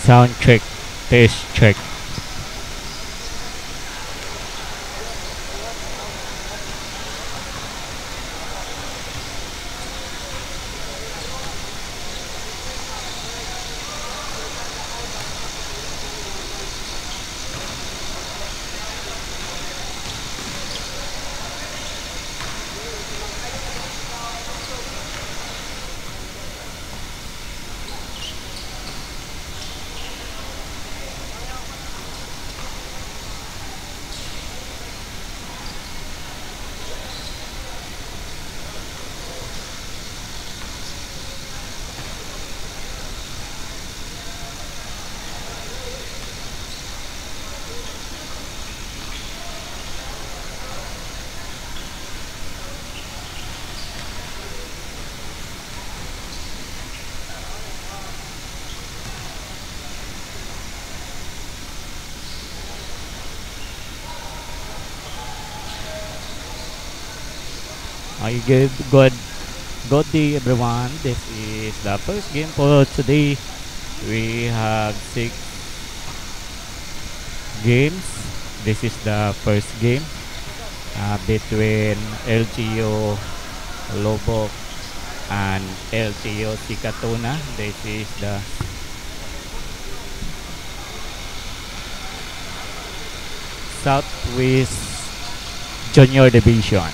Sound check. Test check. Okay, good day everyone. This is the first game for today. We have 6 games. This is the first game between LGU Lobok and LGU Sikatuna. This is the Southwest Junior Division.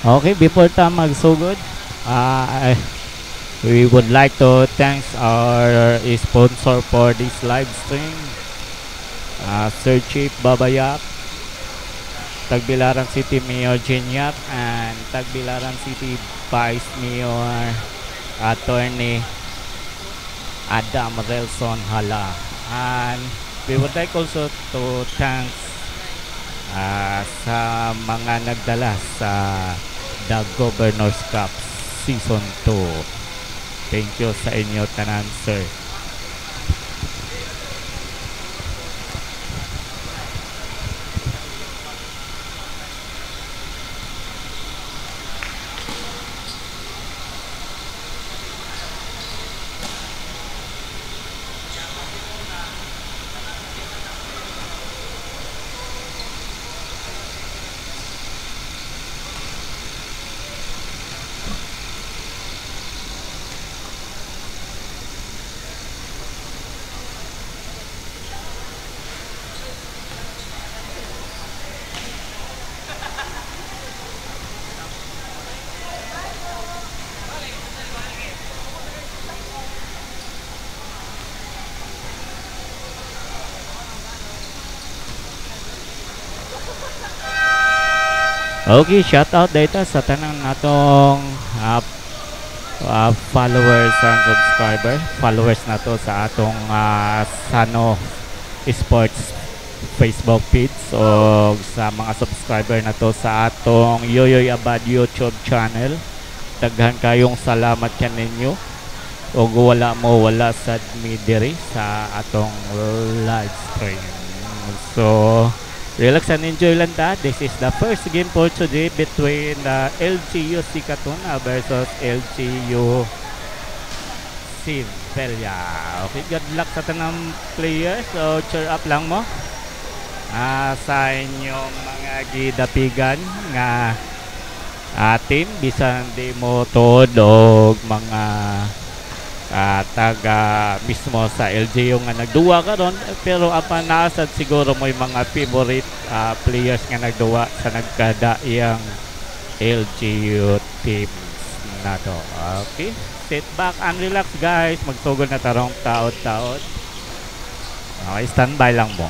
Okay, before tayo magsugod, we would like to thank our sponsor for this live stream, Sir Chief Babayak, Tagbilaran City Mayor Geniak, and Tagbilaran City Vice Mayor Attorney Adam Relson Hala. And we would like also to thank sa mga nagdala sa The Governor's Cup Season 2. Thank you sa inyo tanan, sir. Okay, shout out data sa tanang natong followers and followers na to sa atong Sano Sports Facebook page o sa mga subscriber na to sa atong Yoyoy Abad YouTube channel. Daghan kayong salamat kaninyo. O wala sa diri sa atong live stream. So relax and enjoy lang ta. This is the first game for today between LGU Sikatuna versus LGU Sim. Pelia. Okay, good luck sa tanang players. So, cheer up lang mo. Sa inyong mga gidapigan nga team bisan di mo tuod og mga taga mismo sa LGU nga nagduwa karon, pero apan naasad siguro mo mga favorite players nga nagduwa sa nagkadaiyang LGU teams na to. Okay, sit back and relax guys, magsugod na tarong taod-taod. Okay, standby lang mo.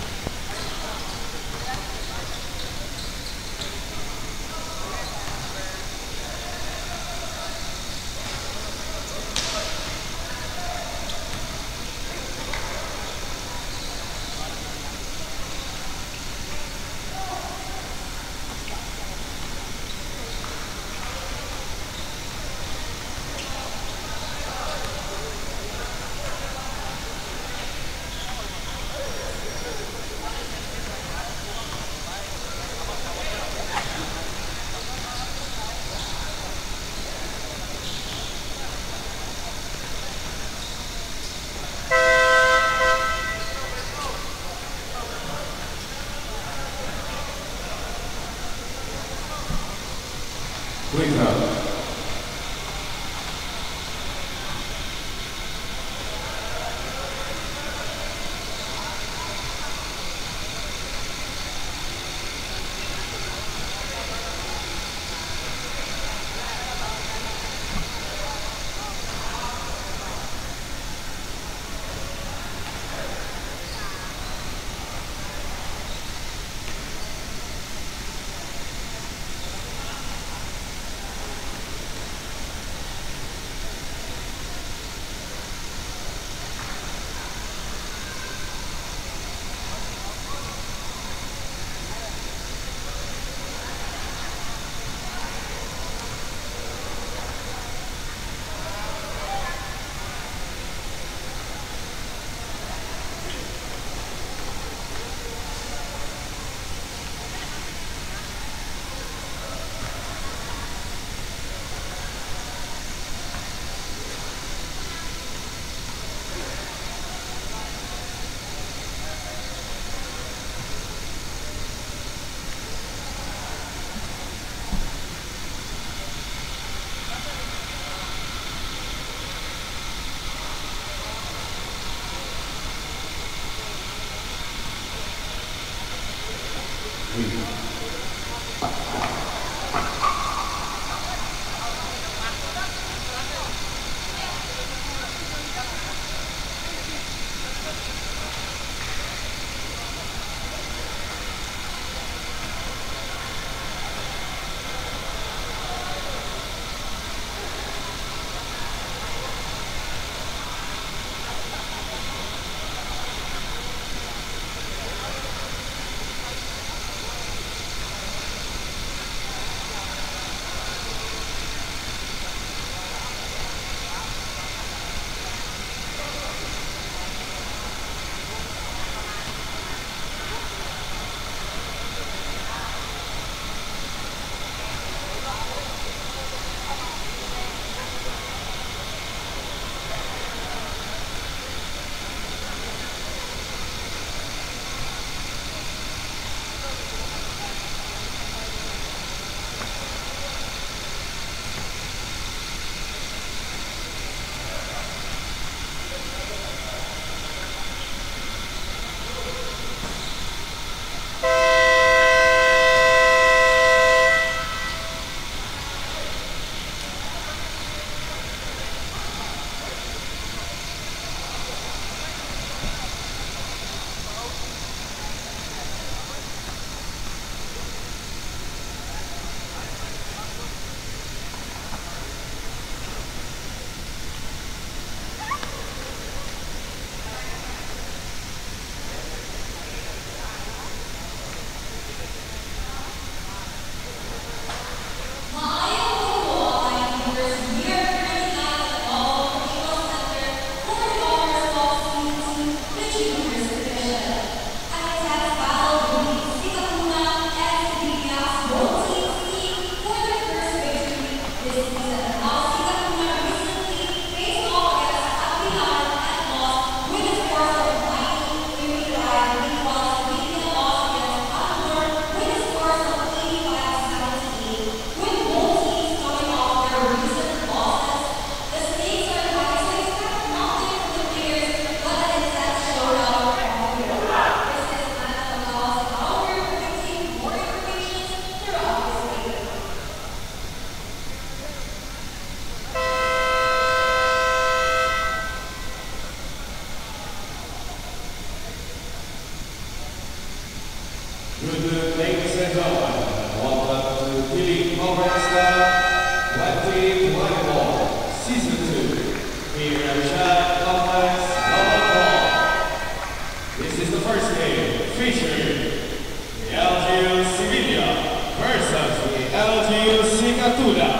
LGU Sikatuna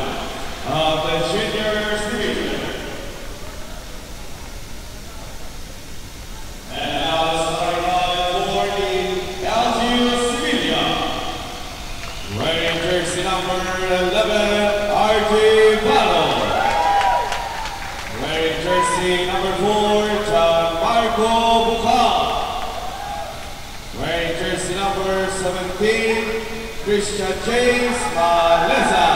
of the Juniors Division. And now the starting line for the LGU Sevilla. Wearing jersey number 11, RJ Battle. Wearing jersey number 4, John Marco Bucal. Wearing jersey number 17, Christian James Maleza.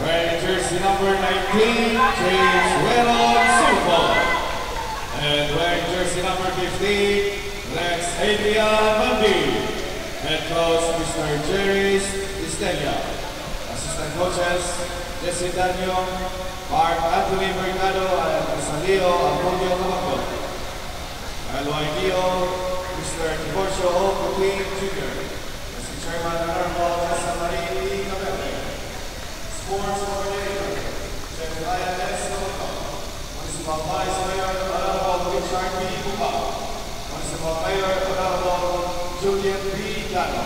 Wearing jersey number 19, James Welon Sulfo. And wearing jersey number 15, Lex Adrian Mandi. Head coach, Mr. Jerry Estella. Assistant coaches, Jesse Daniel, Mark Anthony Mercado, and Rosalio Antonio Camaco. LYDO, Mr. Tiborcio O. Putin Jr. Mr. Chairman Honorable Jessa Marie Cabete. Sports Coordinator, Jeremiah S. Novoto. Municipal Vice Mayor Honorable Richard B. Buka. Municipal Mayor Honorable Julian B. Gano.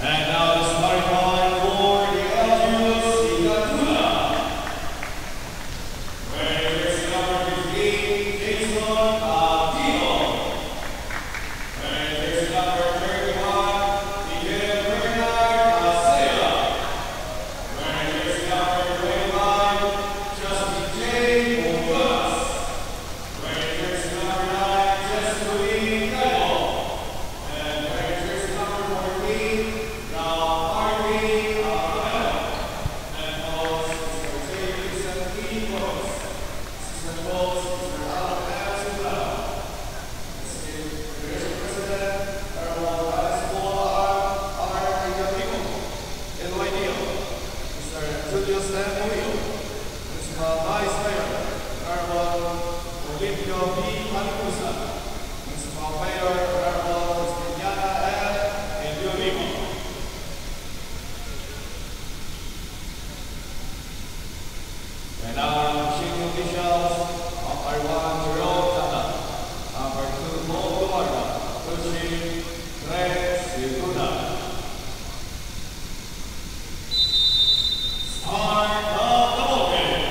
And now the starting line for the LGU Sikatuna. Wearing jersey number 15, Jason Tio. Wearing jersey number 31, Miguel Bernard Acea. Wearing jersey number 25, Justin J. Mugulas. Wearing jersey number 9, Jessica Lee Cabo. And wearing jersey number 14, now Harvey Abel. And host Mr. Jason E. Rose. Assistant host Mr. Alan M. Sula. Mr. President, Honorable Alice Paul R. Igatico. NYDO. Mr. Julius M. Muyo. Municipal Vice Mayor, Honorable Olimpio B. Manicusa. Municipal Mayor, Honorable Estiliana L. Eliolimo. And our chief officials, Umpire 1, Jerome Tata. Umpire 2, Mo Duarda. Coaching, Greg Segunda. Start of the ball game.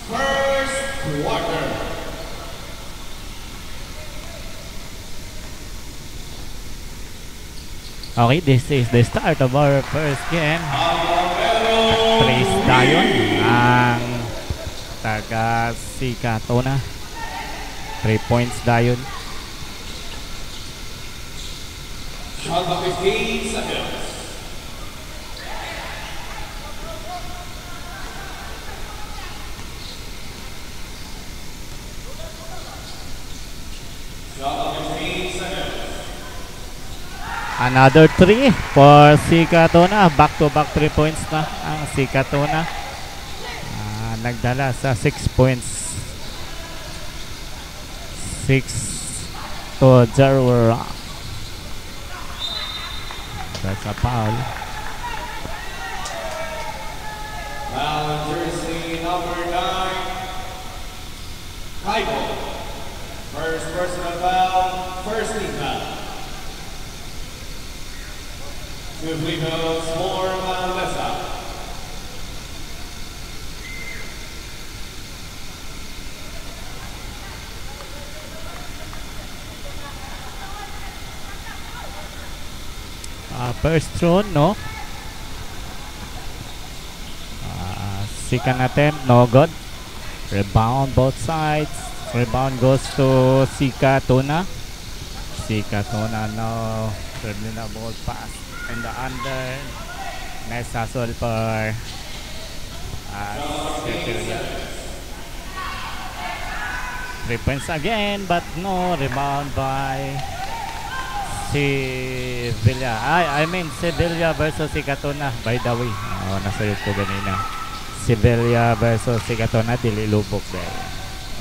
First quarter. Okay, this is the start of our first game. Trace Dayon ang taga Sikatuna. 3 points Dayon. Shot of 15 seconds. Shot of 15 seconds. Another 3 for Sikatuna. Back-to-back 3 points na ang Sikatuna. Nagdala sa 6 points. 6-0. That's a foul. Now jersey number 9, Kaibo. First personal foul, first team foul. 2 free throws for Malesa. First throw, no? Second attempt, no good. Rebound both sides. Rebound goes to Sikatuna. Sikatuna now dribbling the ball pass in the under. Nice hustle for Sevilla. 3 points again, but no rebound by Sevilla. I mean Sevilla versus Sikatuna, by the way. Nasayot ko ganina. Sevilla versus Sikatuna, dili lubok dahil.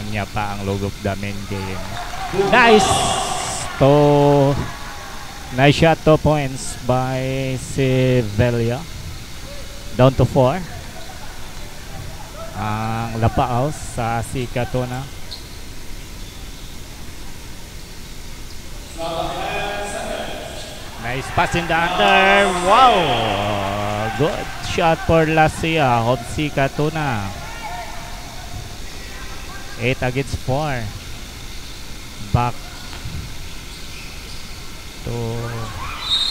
Unya pa ang lugok the main game. Nice! Nice shot, 2 points by Sevilla. Down to 4. Ang Lapaos sa Sikatuna. Nice pass in the under. Wow! Good shot for Lasia of si Katuna. 8 against 4. Back to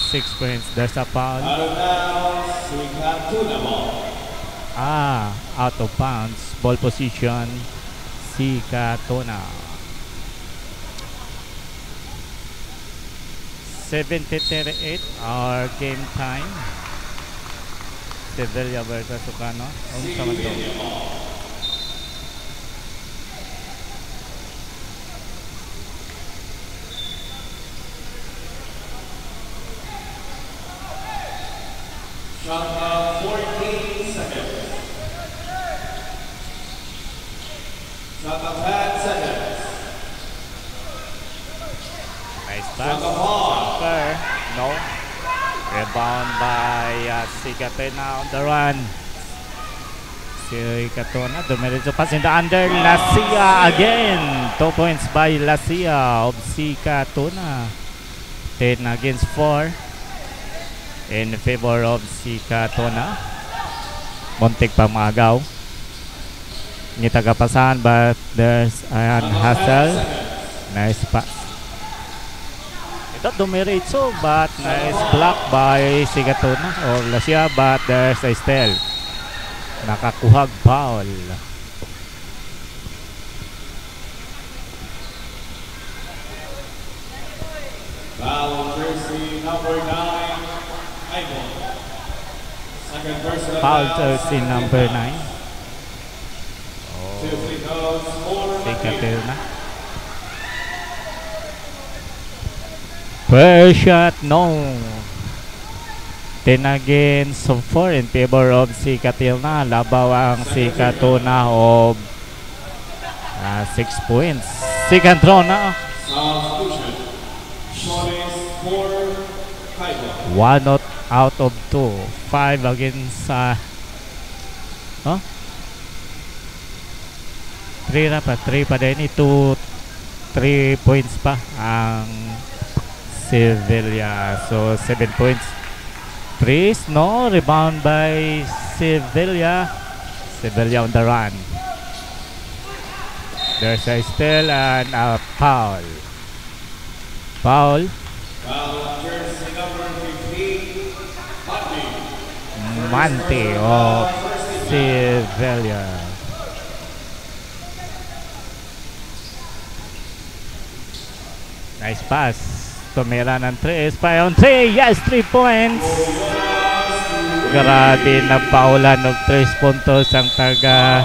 6 points. There's a foul. Out of bounds. Ball position. Si Katuna. 70-38 our game time. Sevilla versus Sukarno. Ang sama to. Shot clock 14 seconds. Shot clock 10 seconds. Nice pass. Jumper. No. Rebound by si Katuna on the run. Si Katuna. Dumiretso pass in the under. Lasia again. 2 points by Lasia of si Katuna. 10 against 4. In favor of si Katuna. Muntik pa maagaw. Hindi tagapasahan but there's an hustle. Nice pass. Ito dumiretso but nice block by si Katuna or Lasia but there's a steal. Nakakuhag foul. Foul jersey number 9. Foul jersey number 9. Si Katuna. First shot, no. 10 against 4 in favor of si Katuna. Labaw ang si Katuna of 6 points. Second throw na. 1 out of 2. 5 against 3 na pa. 3 pa din. 3 points pa ang Sevilla. So 7 points. 3 no. Rebound by Sevilla. Sevilla on the run. There's a steal and a foul. Foul. Jersey number 15. Mante of Sevilla. Nice pass. Tumira ng 3. Spy on 3. Yes, 3 points. Grabe na paulan of 3 puntos ang taga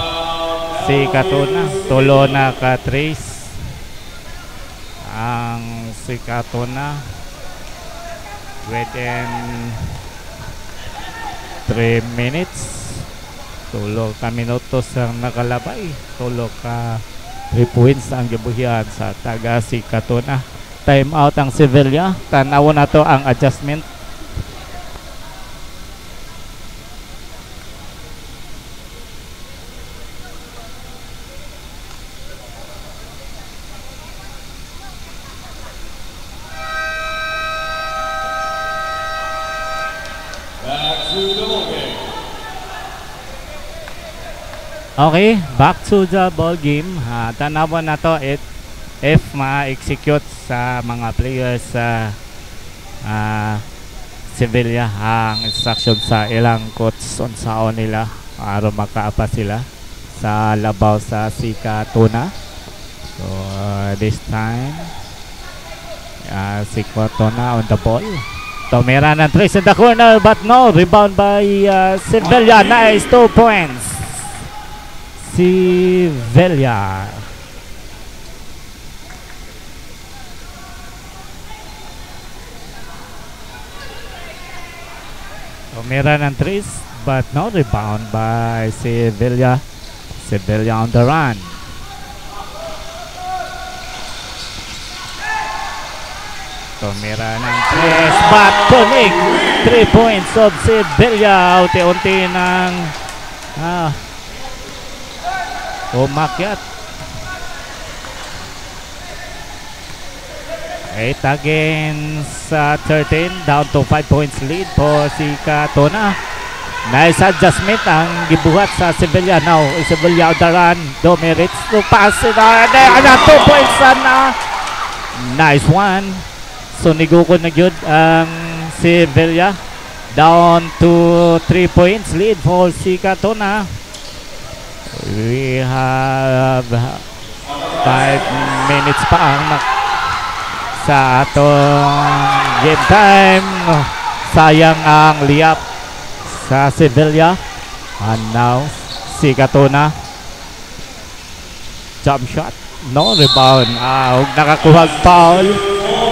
si Katuna. Tulo na ka 3 ang si Katuna within 3 minutes. Tulo ka minutos ang nakalabay. Tulo ka 3 points ang gibuhian sa taga si Katuna. Time out ang Sevilla. Tanaw na to ang adjustment. Okay, back to the ball game. Tanawan na to if ma-execute sa mga players sa Sevilla ang instruction sa ilang coach on saon nila para makaapa sila sa labaw sa si Katuna. So this time si Katuna on the ball. Tumira ng 3 in the corner but no, rebound by Sevilla. Nice 2 points. Sevilla. Tumira ng 3 but no, rebound by Sevilla. Sevilla on the run. Tumira ng 3 but tunig. 3 points of Sevilla. Unti-unti ng umakyat 8 against 13, down to 5 points lead po si Katona. Nice adjustment ang gibuhat sa Sevilla. Now, Sevilla on the run. Domerits to pass it. 2 points na. Nice one. So, nigukod na yun ang Sevilla. Down to 3 points lead for si Katona. We have 5 minutes pa ang sa atong game time. Sayang ang liap sa Sevilla. And now si Katona, jump shot, no rebound. Nakakuhag foul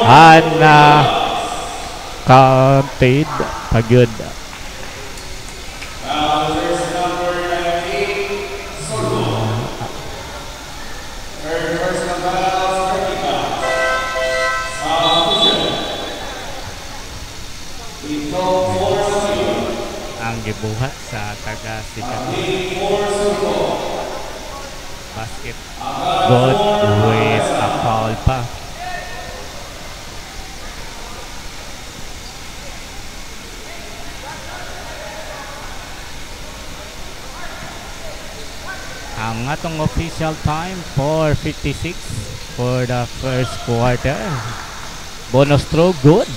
and counted pagud. Gibuhat sa taga si basket good with a foul pa. Ang atong official time 4:56 for the first quarter. Bonus throw good.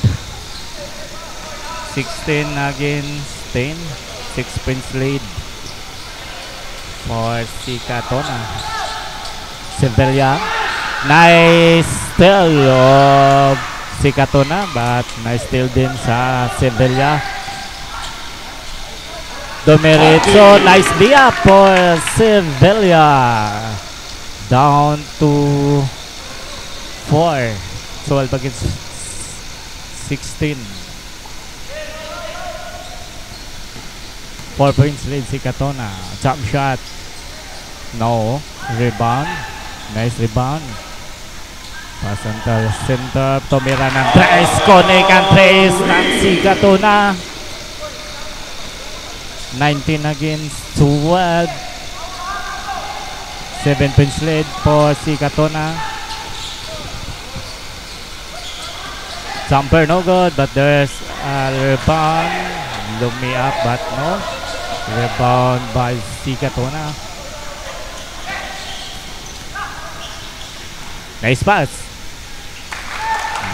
16 against 10, 6 points lead for si Katona. Sevilla, nice steal of si Katona, but nice steal din sa Sevilla. Domerizzo, nice dia for Sevilla. Down to 4, 12 against 16. 4 points lead si Katona. Jump shot. No. Rebound. Nice rebound. Pass until center. Tumira ng tres. Connect ang tres ng si Katona. 19 against 12. 7 points lead for si Katona. Jumper no good, but there's a rebound. Lumi up, but no. Rebound by si Katona. Nice pass.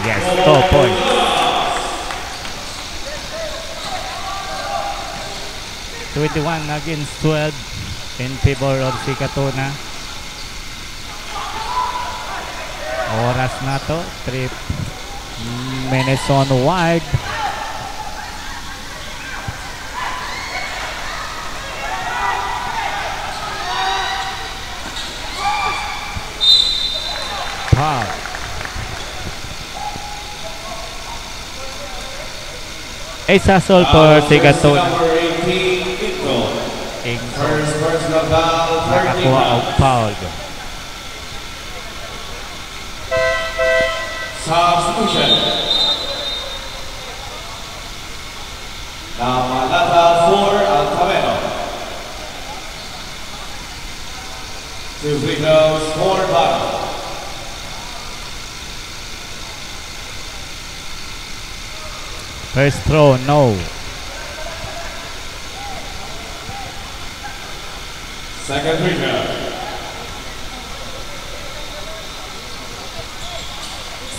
Yes, 2 points. (21 against 12 in favor of si Katona. Oras na to. 3 minutes on wide. Wow. Isa sol for si Katona. Nakakuha ang foul. Substitution. Namalata for Altamero. 2 free throws for Bottom. First throw, no. Second free throw.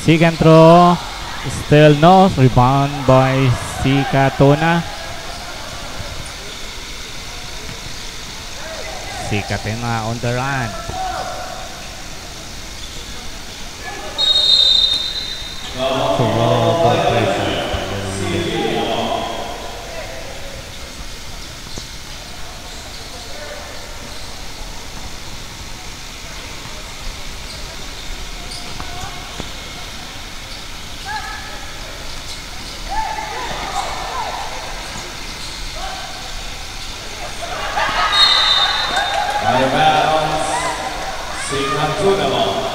Second throw, still no. Rebound by si Katona. Si Katona on the run. Out of bounds, Sinan Tunamo.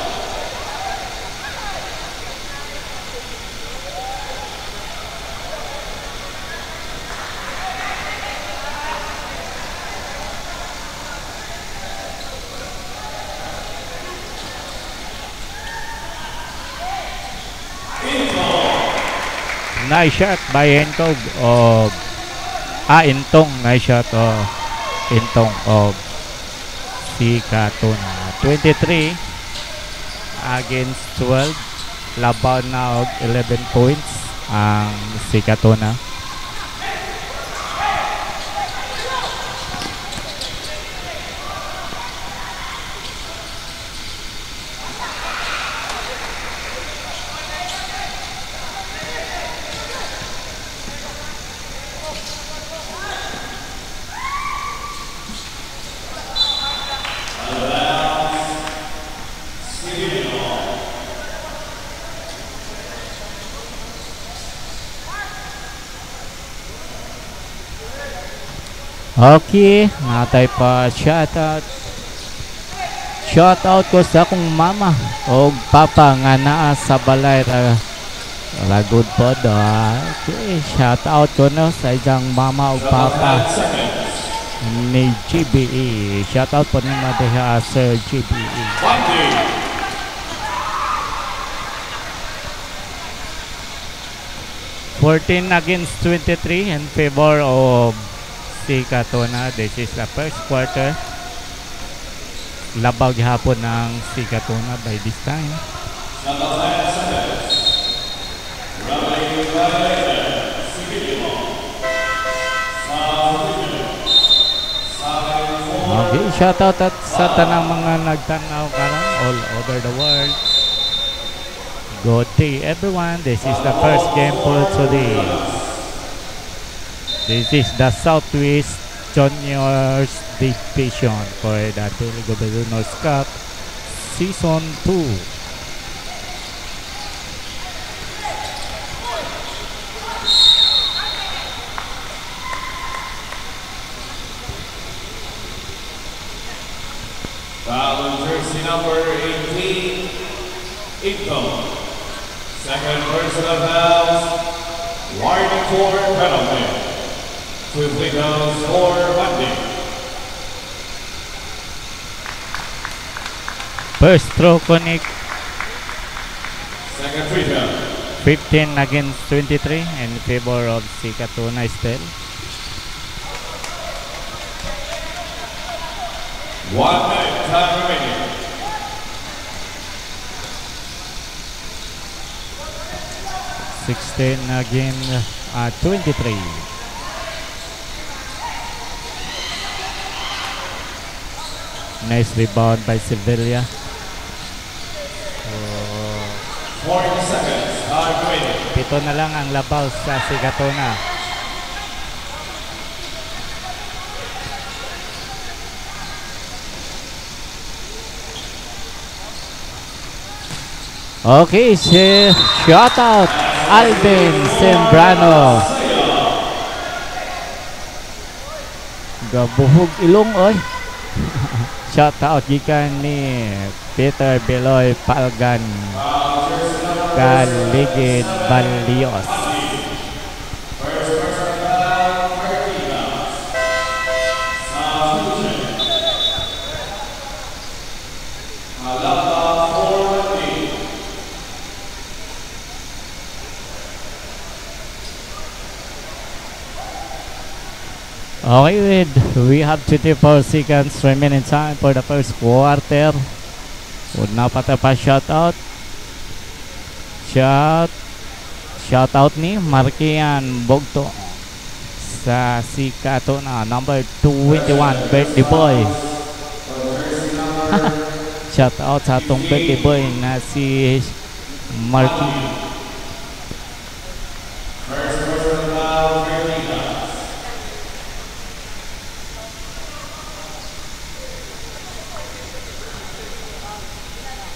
Nice shot by Encog of Intong. Nice shot of Intong of si Katuna. 23 against 12. Laban na og 11 points ang si Katuna. Okay, natay pa shoutout. Shoutout ko sa akong mama o papa nga naa sa balay ra good pod. Okay, shoutout ko no sa isang mama o papa ni GBE. Shoutout po ni Madeha Sir GBE. 14 against 23 in favor of si Katuna. This is the first quarter. Labaw gihapon ng si Katuna by this time. Okay, shoutout at sa tanang mga nagtanaw karon all over the world. Good day everyone. This is the first game for today. This is the Southwest Juniors Division for the Daily Governors Cup Season 2. Foul jersey number 18, Intong. Second personal foul, warning for penalty. 2 free throws for Bundy. First throw connect. Second free throw. 15 against 23 in favor of si Katuna still. 1 minute time remaining. Again 23. Nice rebound by Sevilla. 40 seconds time remaining. Pito na lang ang labaw sa si Katuna. Okay, shout out Alvin Sembrano. Gabuhog ilong oy. Shout out gikan ni Peter Beloy Palgan Kaligid Balios. Okay, we have 24 seconds remaining time for the first quarter. Would na pata pa shout out ni Markian Bogto sa si Katuna number 21 birthday boy. Shout out sa atong birthday boy na si Markian.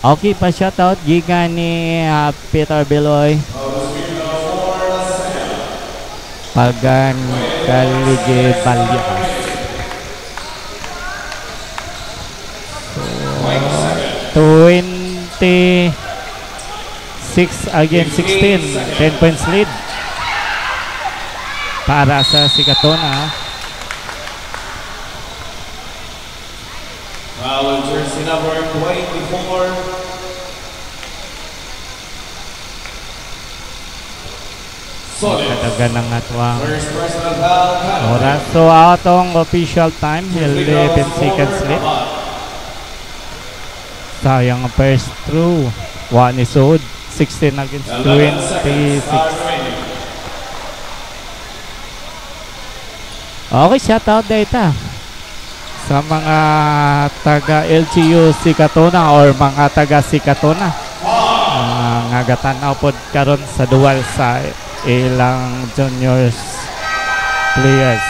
Okay, pa shoutout gikan ni Peter Beloy Pagan Kaligid Balios. 26 against 16, 10 points lead para sa si Katuna. Foul jersey number 24. Solid. Katagan ng atwang First personal foul, penalty. oras. So atong official time 11 seconds left. Sayang ang first through. One is odd. 16 against 11 seconds. 26. Foul remaining. Okay, shoutout data sa mga taga LGU Sikatuna or mga taga Sikatuna. Nga gatanaw pod karon sa dual sa ilang juniors players.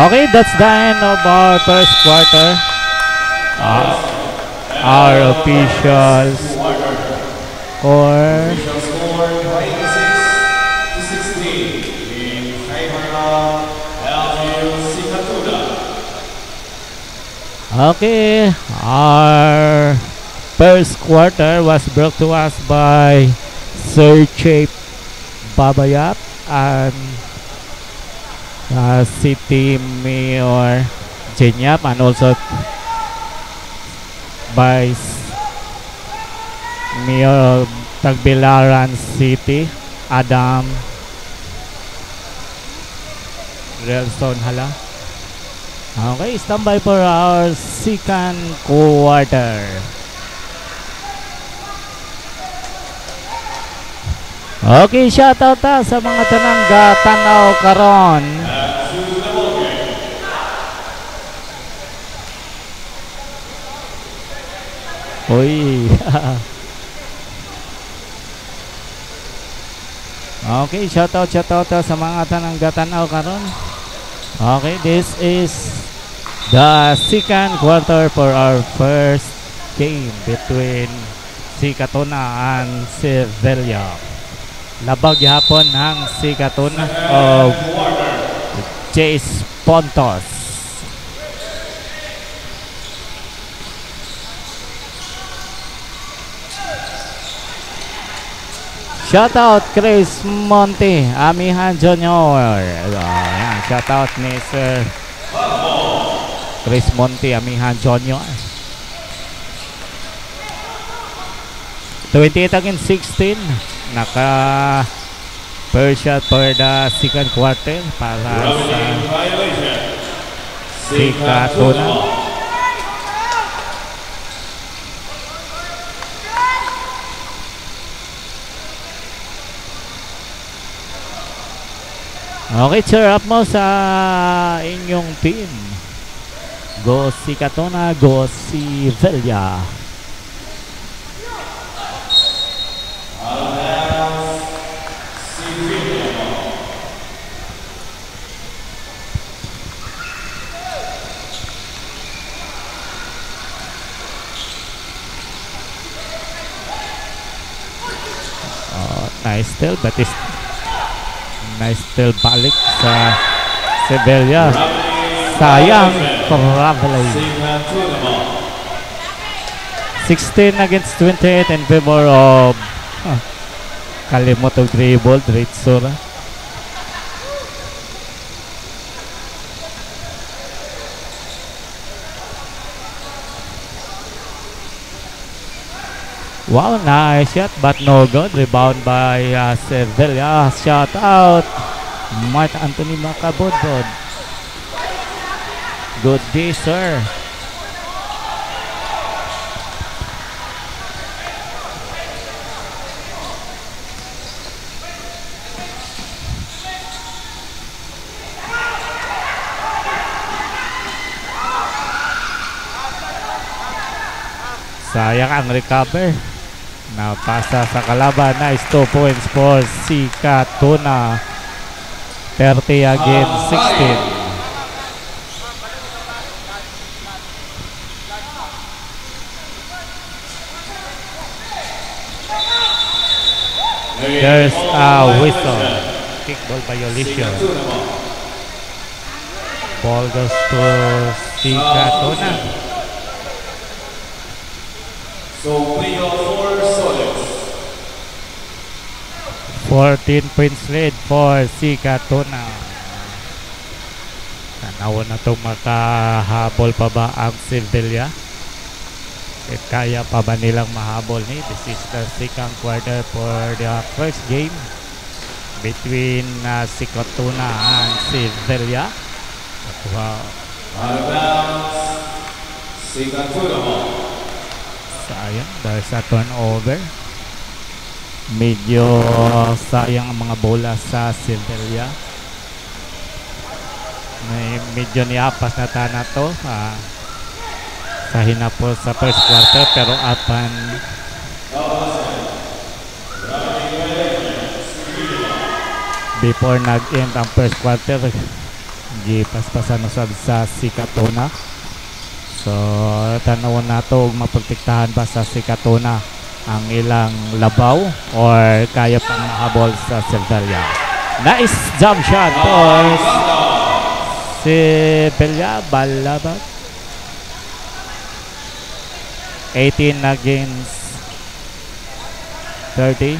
Okay, that's the end of our first quarter. Our officials score Official score 26-16 in favor of LGU Sikatuna. Okay, our first quarter was brought to us by Sir Chip Babayap and City Mayor Jenyap, and also by Mayor of Tagbilaran City, Adam Relson Hala. Okay, standby for our second quarter. Okay, shoutout ta sa mga tanang gatanaw karon. Uy. Okay, shoutout ta sa mga tanang gatanaw karon. Okay, this is the second quarter for our first game between Sikatuna and Sevilla. Labag hapon ng Sikatuna of Chase Pontos. Shoutout Chris Monte, Amihan Junior. Ayan, shoutout ni Sir Chris Monte, Amihan Junior. 28 against 16. Naka first shot for the second quarter para sa Sikatuna. Okay, cheer up mo sa inyong team. Go Sikatuna, go Sevilla. Nice still, but is nice still balik sa Sevilla. Sayang, traveling. 16 against 28 in favor of kalimot og dribble, diretso ra. Wow, nice shot but no good. Rebound by Sevilla. Shot out. Mark Anthony Macabodbod. Good day, sir. Sayang ang recover. Napasa sa kalaban. Nice 2 points for Sikatuna. 30 against 16. There's a whistle. Kickball violation. Ball goes to Sikatuna. So play of 4 solids. 14 points lead for Sikatuna. Tanaw na itong makahabol pa ba ang Sevilla? At kaya pa ba nilang mahabol ni? This is the second quarter for the first game. between Sikatuna and Sevilla. Wow. Out of bounds, Sikatuna ball. Sayang, there's a turnover. Medyo sayang ang mga bola sa Sevilla. Medyo niapas na tana to sa hinapos sa first quarter, pero apan before nag-end ang first quarter, gipaspasan usab sa Sikatuna. So tanawon nato og maprotektahan ba sa Sikatuna ang ilang labaw or kaya pang mahabol sa Sevilla. Nice jump shot for Sevilla. Balabat 18 against 30.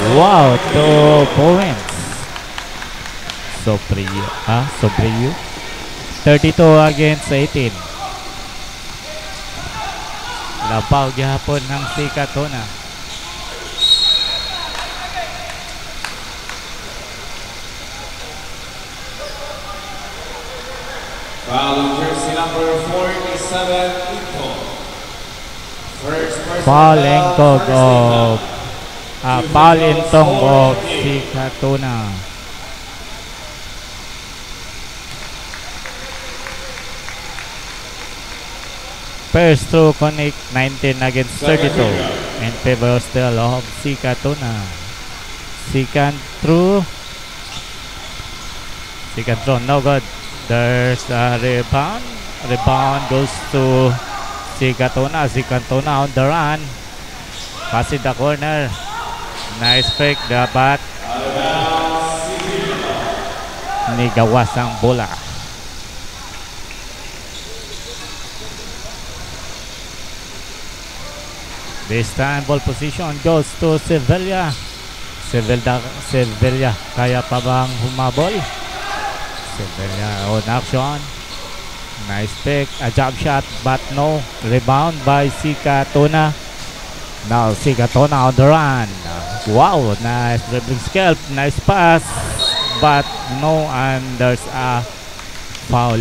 Wow, 2 points. Sobrio. 32 against 18. Labaw gihapon ng Sikatuna. Foul jersey number 47, Ito. First person Foul foul, engkog first of team foul foul, intong of 4-8. Sikatuna. First throw connect 19 against 32 in favor still of Sikatuna. Second throw no good. There's a rebound. Rebound goes to Sikatuna. Sikatuna on the run. Pass in the corner. Nice pick. Dapat nigawas ang bola. This time ball position goes to Sevilla. Sevilla kaya pa bang humabol? Sevilla on action. Nice pick, a jump shot but no. Rebound by Sikatuna. Now Sikatuna on the run. Wow, nice dribbling skill, nice pass, but no, and there's a foul.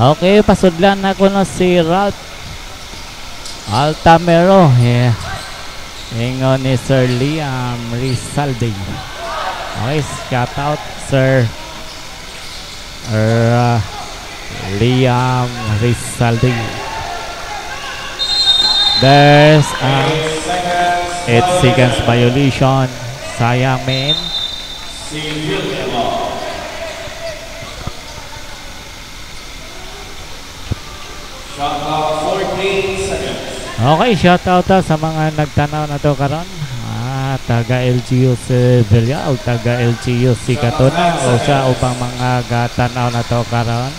Okay, pasudlan na ko na si Ralph Altamero. Yeah. Ingon ni Sir Liam Rizaldi. Okay, shout out Sir Liam Rizaldi. There's a 8 seconds violation. Sayang men. Shot clock 14 seconds. Okay, shout out sa mga nagtanaw na to karon. Taga LGU Sevilla o taga LGU Sikatuna o sa upang mga gatanaw na to karon.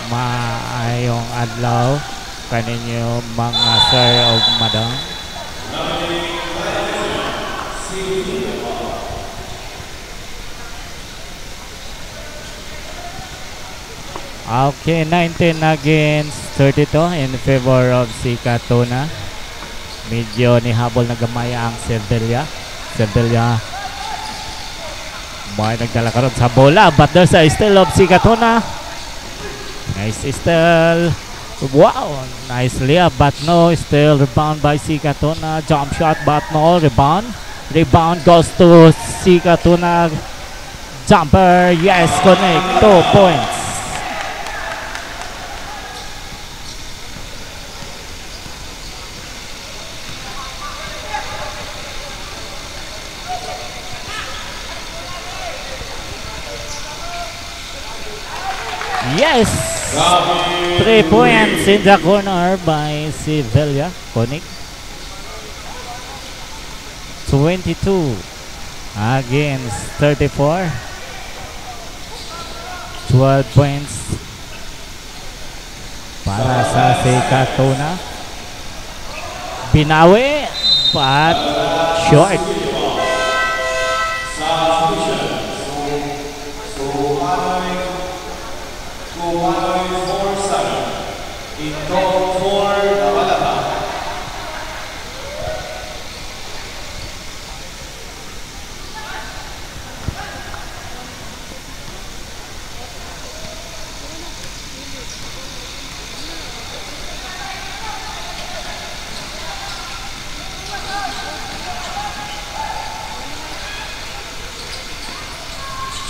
Maayong adlaw kaninyo mga sir o madam. Okay, 19 against 32 in favor of Sikatuna. Medyo nihabol na gamay ang Sevilla. Sevilla may nagdala karon sa bola, but there's a steal of Sikatuna. Nice steal. Wow, nice layup, but no steal. Rebound by Sikatuna. Jump shot, but no rebound. Rebound goes to Sikatuna. Jumper, yes, connect. 2 points. Yes! 3 points in the corner by Sevilla. Konik. 22 against 34. 12 points para sa Sikatuna. Binawi, but short.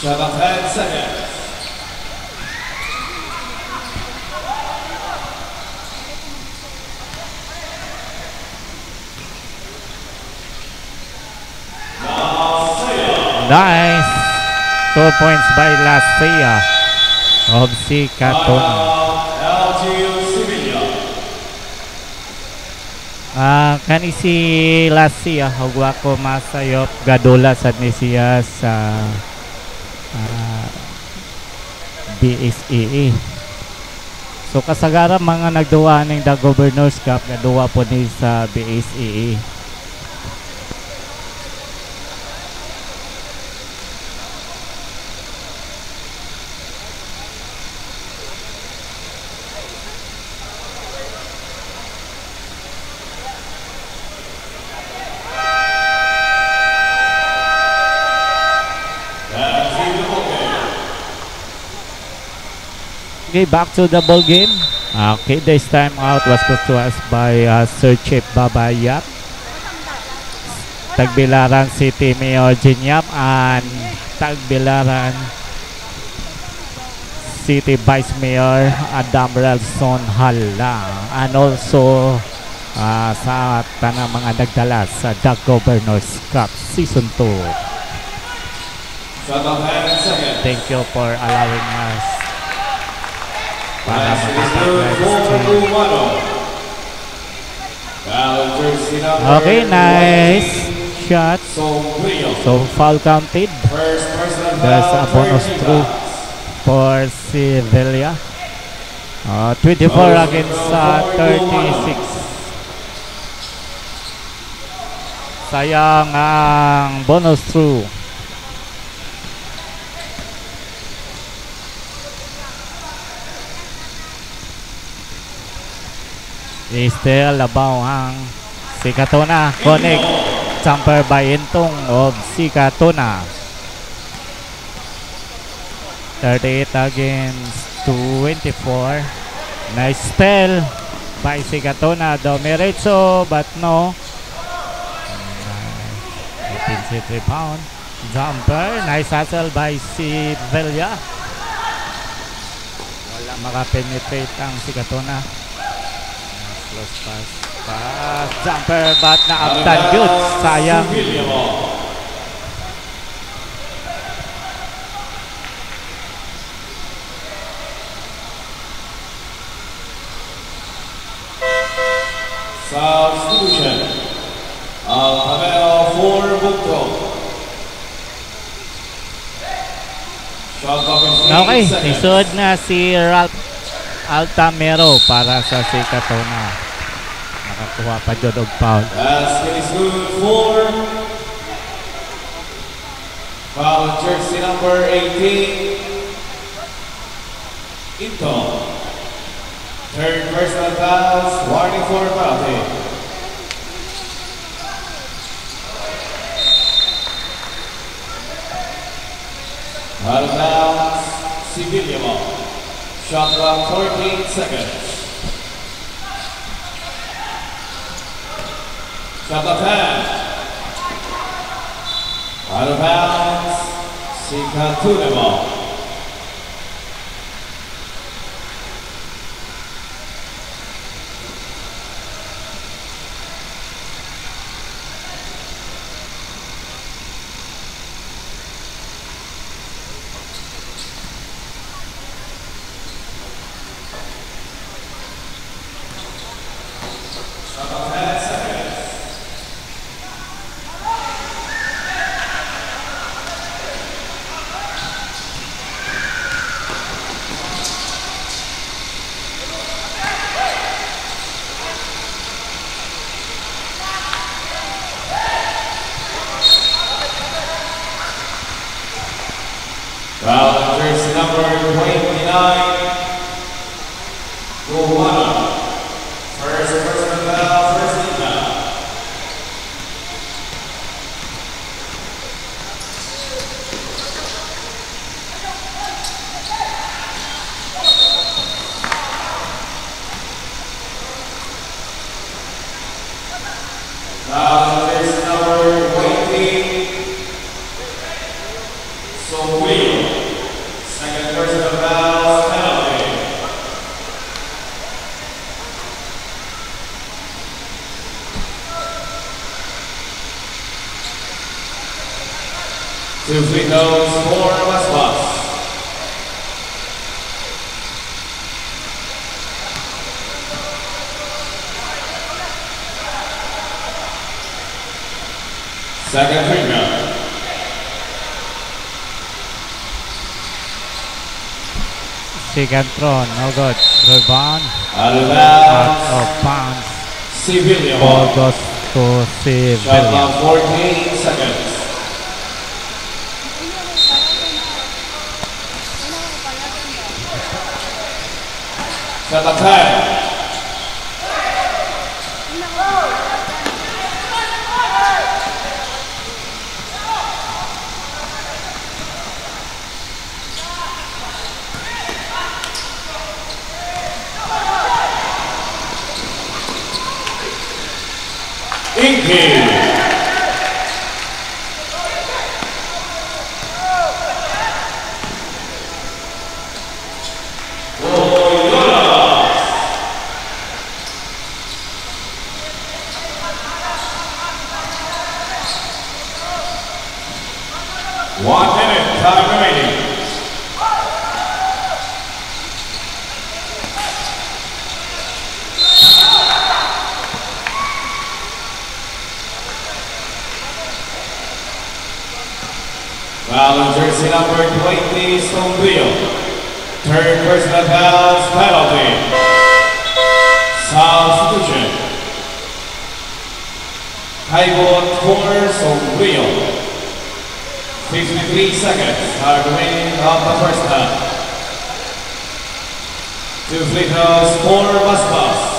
Shot of 10 seconds. Nice. 2 points by Lasia of Sikatuna. LGU Sevilla. Kani si Lasia hugwa ko masayop gadula sad ni siya sa BSEE. So kasagaran mga nagduwa ning the Governors Cup gaduwa po ni sa BSEE. Okay, back to the ball game. Okay, this time out was put to us by Sir Chip Babayap. Tagbilaran City Mayor Jinyap and Tagbilaran City Vice Mayor Adam Relson Hala. And also sa tanang mga nagdala sa The Governors Cup Season 2. Thank you for allowing us para okay, nice shot. So foul counted. There's a bonus through for Sevilla. 24 against 36. Sayang ang bonus through. Still labaw ang Sikatuna. Connect. Jumper by Intong of Sikatuna. 38 against 24. Nice steal by Sikatuna. Domirecho but no. Defensive rebound. Jumper. Nice hustle by Sevilla. Wala makapenetrate ang Sikatuna. Close pass. Jumper but naabtan good. Sayang. Substitution. Altamero for Bugto. Shot clock is 8 Okay, seconds. isod na si Ralph Altamero para sa Sikatuna. Nakakuha pa dyan og foul. Basket is good for foul jersey number 18. Into. Third personal fouls, warning for penalty. Out of bounds, Sevilla ball. Shot clock 14 seconds. Shot clock 10. Out of bounds, Sikatuna ball. About 10 seconds. Foul jersey number 29, Gowana. First personal foul, first team foul. Foul jersey number 20, Sophia. Second personal foul, penalty. Two free throws for Masbas. Second free throw. Second throw, no good. Rebound. Out of Out of bounds. bounds. Civilian Ball ball. goes to Shot Civilian. clock 14 seconds. Shot clock 10. Inky. One minute, time remaining. Foul on jersey number 20, Stoneville. Third personal foul, penalty. Substitution. Highball for Stoneville. 53 seconds are remaining of the first half. Two free throws for Masbas.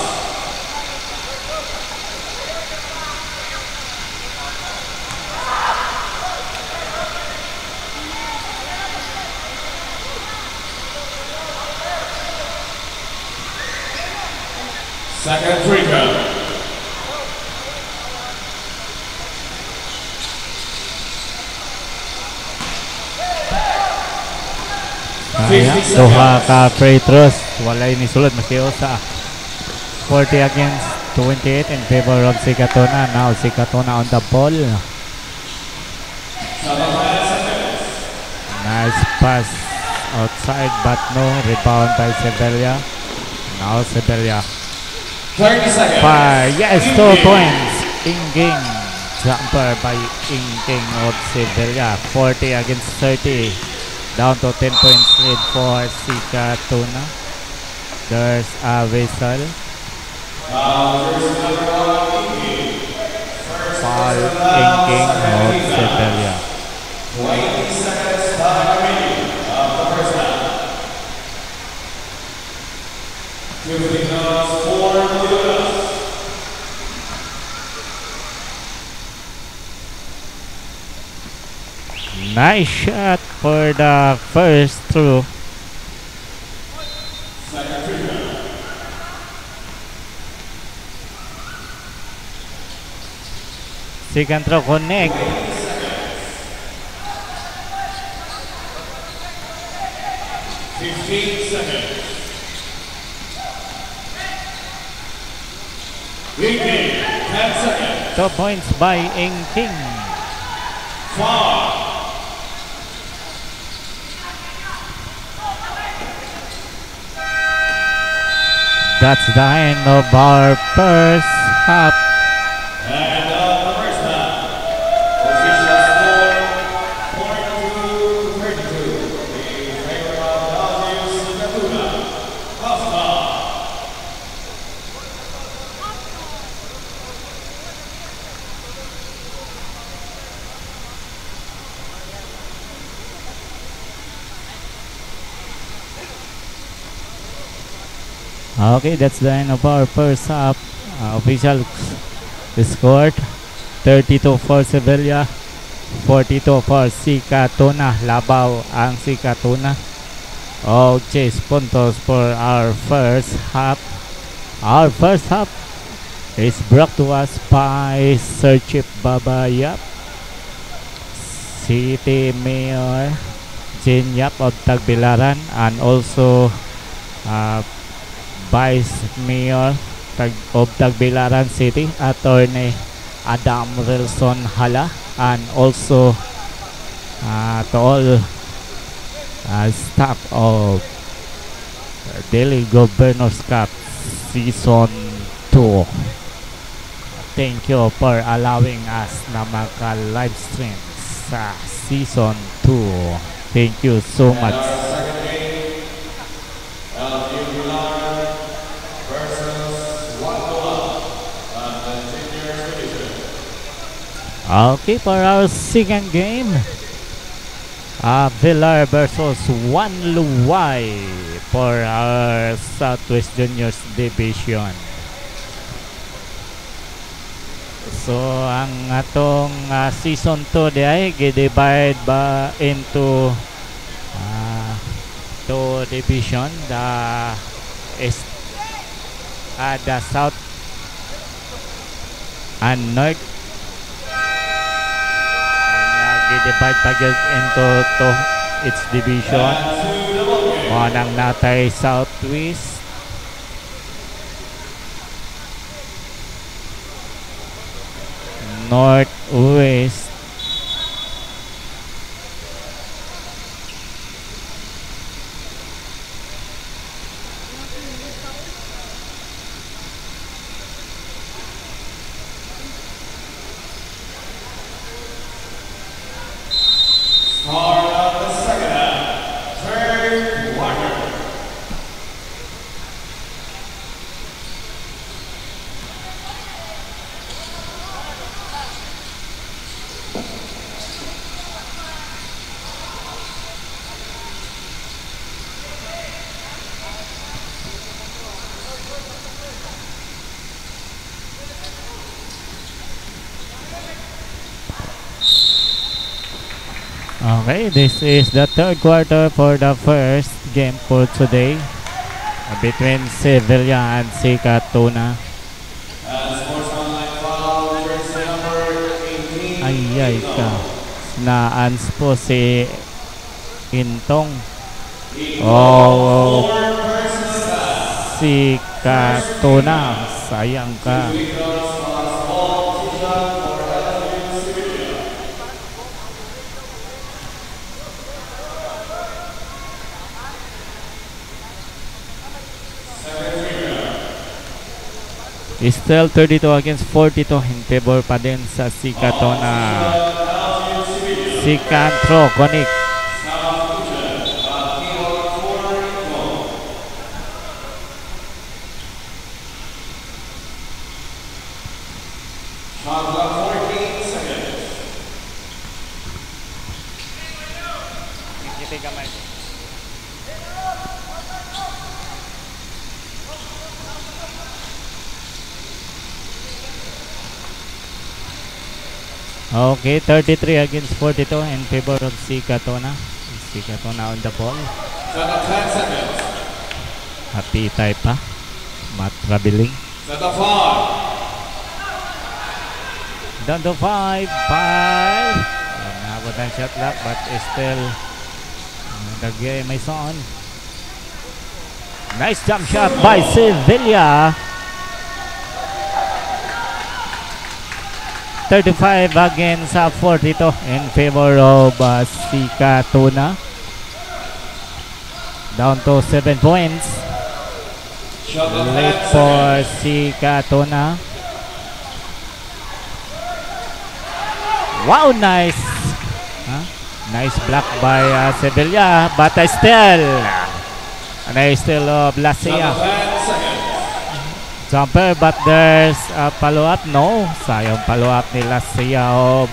Second free throw. Kaya, duha ka free throws. Walay ni sulod maski usa. 40 against 28 in favor of Sikatuna. Now Sikatuna on the ball. Nice pass outside but no rebound by Sevilla. Now Sevilla. 30 seconds. Yes, 2 points. Inging jumper by Inging of Sevilla. 40 against 30. Down to 10 points lead for Sikatuna. There's a whistle. Foul Inging of Sevilla. 20 seconds time remaining of the first half. Two free throws for Honduras. Nice shot for the first throw. Second free throw. Second throw connect. 15 seconds. Ingking, 10 seconds. 2 points by Ingking. 5. That's the end of our first half. And the first half, official score 42-32 in favor of Darius Katuna. Halftime. Okay, that's the end of our first half. Official score 32 for Sevilla, 42 for C. Katuna. Labaw ang C. Katuna. Oh, chase puntos for our first half. Our first half is brought to us by Sir Chip Babayap, City Mayor Jin Yap of Tagbilaran, and also Vice Mayor of Tagbilaran City, Attorney Adam Rilson Hala, and also to all staff of Daily Governor's Cup Season 2. Thank you for allowing us na maka-live stream sa Season 2. Thank you so much. Second game, LU Pilar versus Wagua on the senior division. Okay, for our second game, Villar versus Wanluwai for our Southwest Juniors Division. So, ang atong Season 2 di ay gi-divide ba into two division, the South and North. Gi-divide pa gyud into its division. Mo nang natay Southwest, Northwest, Start of the second half, third quarter. Okay, this is the third quarter for the first game for today between Sevilla and C. Katuna. Sportsmanlike foul, jersey number 18. Ay ka. Naans po si Intong. Oh, si Katuna. Sayang ka. Still 32 against 42 in favor pa din sa C. Katuna. Si Cantro Konik. Shot clock 14 seconds. Okay, 33 against 42 in favor of C. Katuna. C. Katuna on the ball. Shot clock 10 seconds. Happy type pa. Mat traveling. Shot clock 5. Down to 5. Nabot ang shot clock but still the game is on. Nice jump shot by Sevilla. 35 against 42 in favor of C. Katuna. Down to 7 points. Shot clock 10 Late for seconds. C. Katuna. Wow, nice. Huh? Nice block by Sevilla, but still Blasia. Jumper, but there's a follow-up. No, sayang follow-up ni Lasia of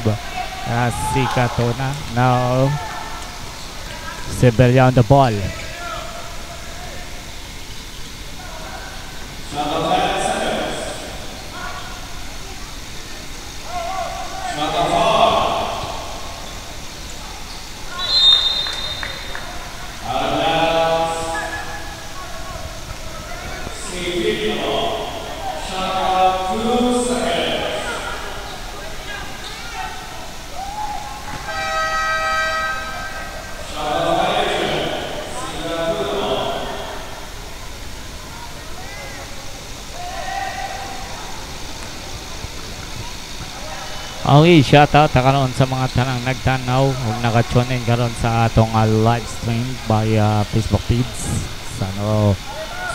Sika Tuna. Now, Sevilla on the ball. Okay, shoutout karon sa mga tanang nagtanaw ug naka-tune in karon sa atong live stream by Facebook page Sano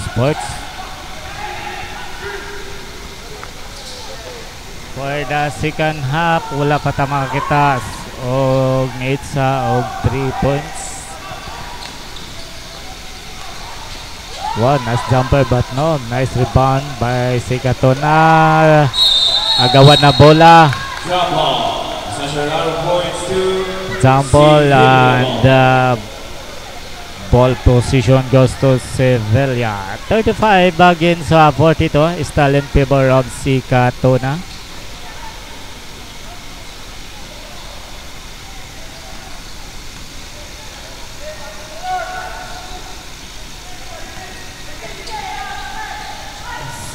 Sports. For the second half, wala pa ta makakita og Nitsa og 3 points. Wow, nice jumper but no, nice rebound by Sikatona. Agawan na bola. Jump ball and ball position goes to Sevilla. 35 against 42 is still in favor of Sikatona.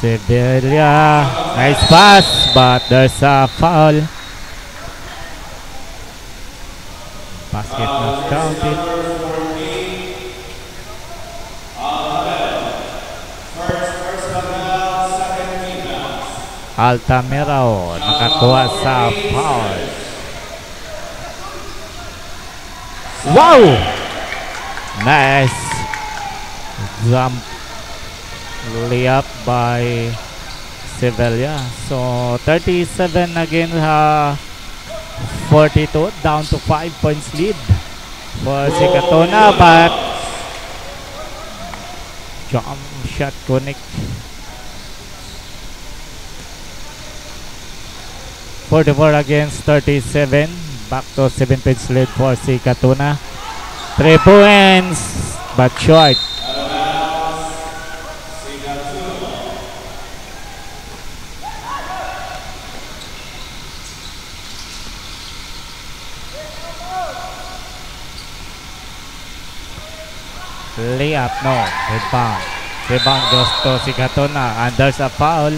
Sevilla, nice pass, but there's a foul. Basket not counted. Altamirao nakakuha sa foul. Wow! Nice jump layup by Sevilla. So 37 against 42, down to 5 points lead for Sikatona, but jump shot connect. 44 against 37, back to 7 points lead for Sikatona. 3 points, but short. Layup, no. Rebound. Rebound goes to Sikatona, and there's a foul.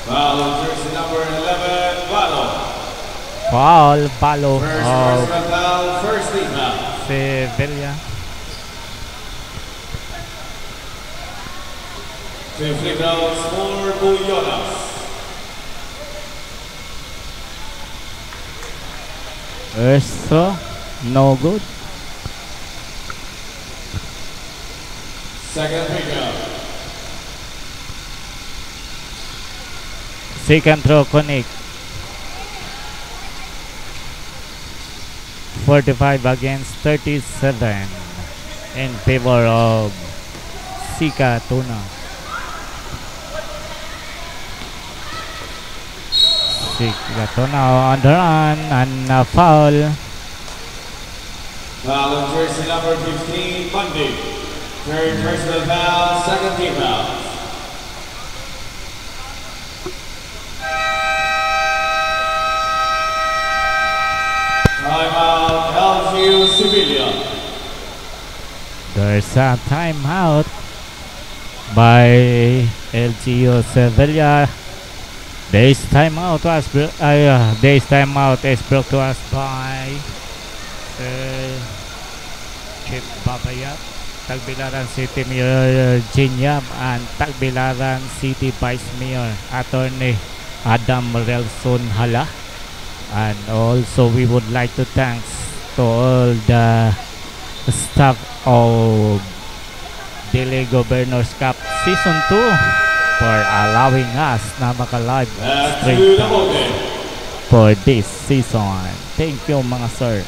Foul on jersey number 11, Balo. Foul, Balo of First team foul. Sevilla. 2 free throws for Buyonas. Erso, no good. Second free throw. Second throw connect. 45 against 37 in favor of Sikatona. Sikatona on the run and a foul. Foul on jersey number 15, Monday. Third personal foul, second team foul. Timeout, LGU Sevilla. There's a timeout by LGU Sevilla. This timeout is brought to us by Chief Babayat, Tagbilaran City Mayor Jinyam, and Tagbilaran City Vice Mayor Attorney Adam Relson Hala. And also we would like to thank to all the staff of Dili Governor's Cup Season 2 for allowing us na maka-live Back stream. to the ballgame. for this season. Thank you mga sir.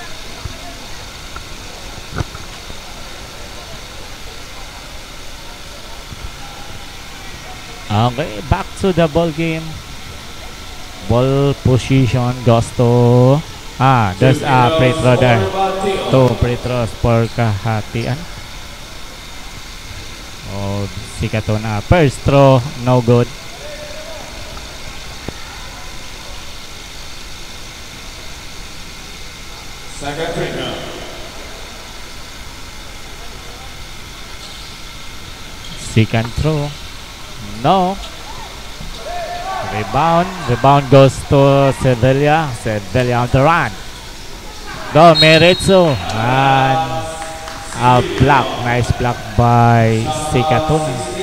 Okay, back to the ball game. Ball position goes to there's a free throw there. 2 free throws for kahatian. Oh, Sikato na. First throw, no good. Second free throw. Second throw. No. Rebound goes to Sevilla. Sevilla on the run. Go Meritsu. And a block. Nice block by Sikatun.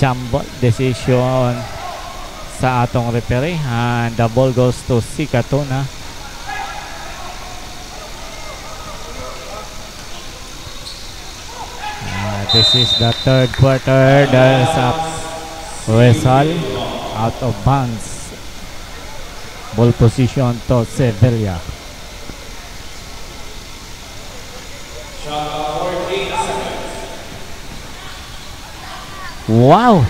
Jump decision sa atong referee, and the ball goes to Sikatuna. This is the third quarter. There's a whistle out of bounds. Ball position to Sevilla. Wow!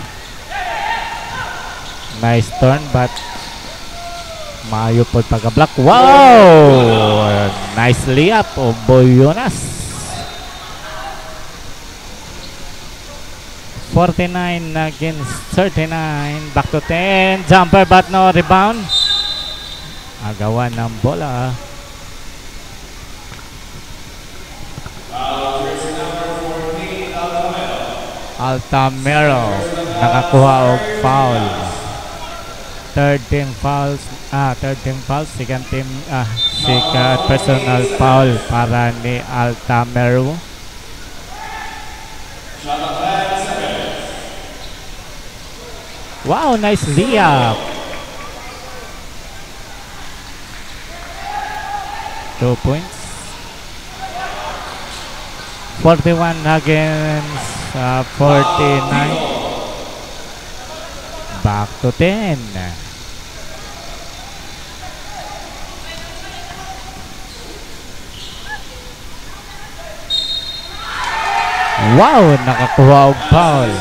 Nice turn, but maayo po pagka-block. Wow! Nice layup of Boyonas. 49 against 39. Back to 10. Jumper but no rebound. Agawan ng bola. Altamero nakakuha og foul. Third team fouls, second team second personal foul para ni Altamero. Wow, nice layup. 2 points. 41 against 49. Back to 10. Wow, nakakuha og foul.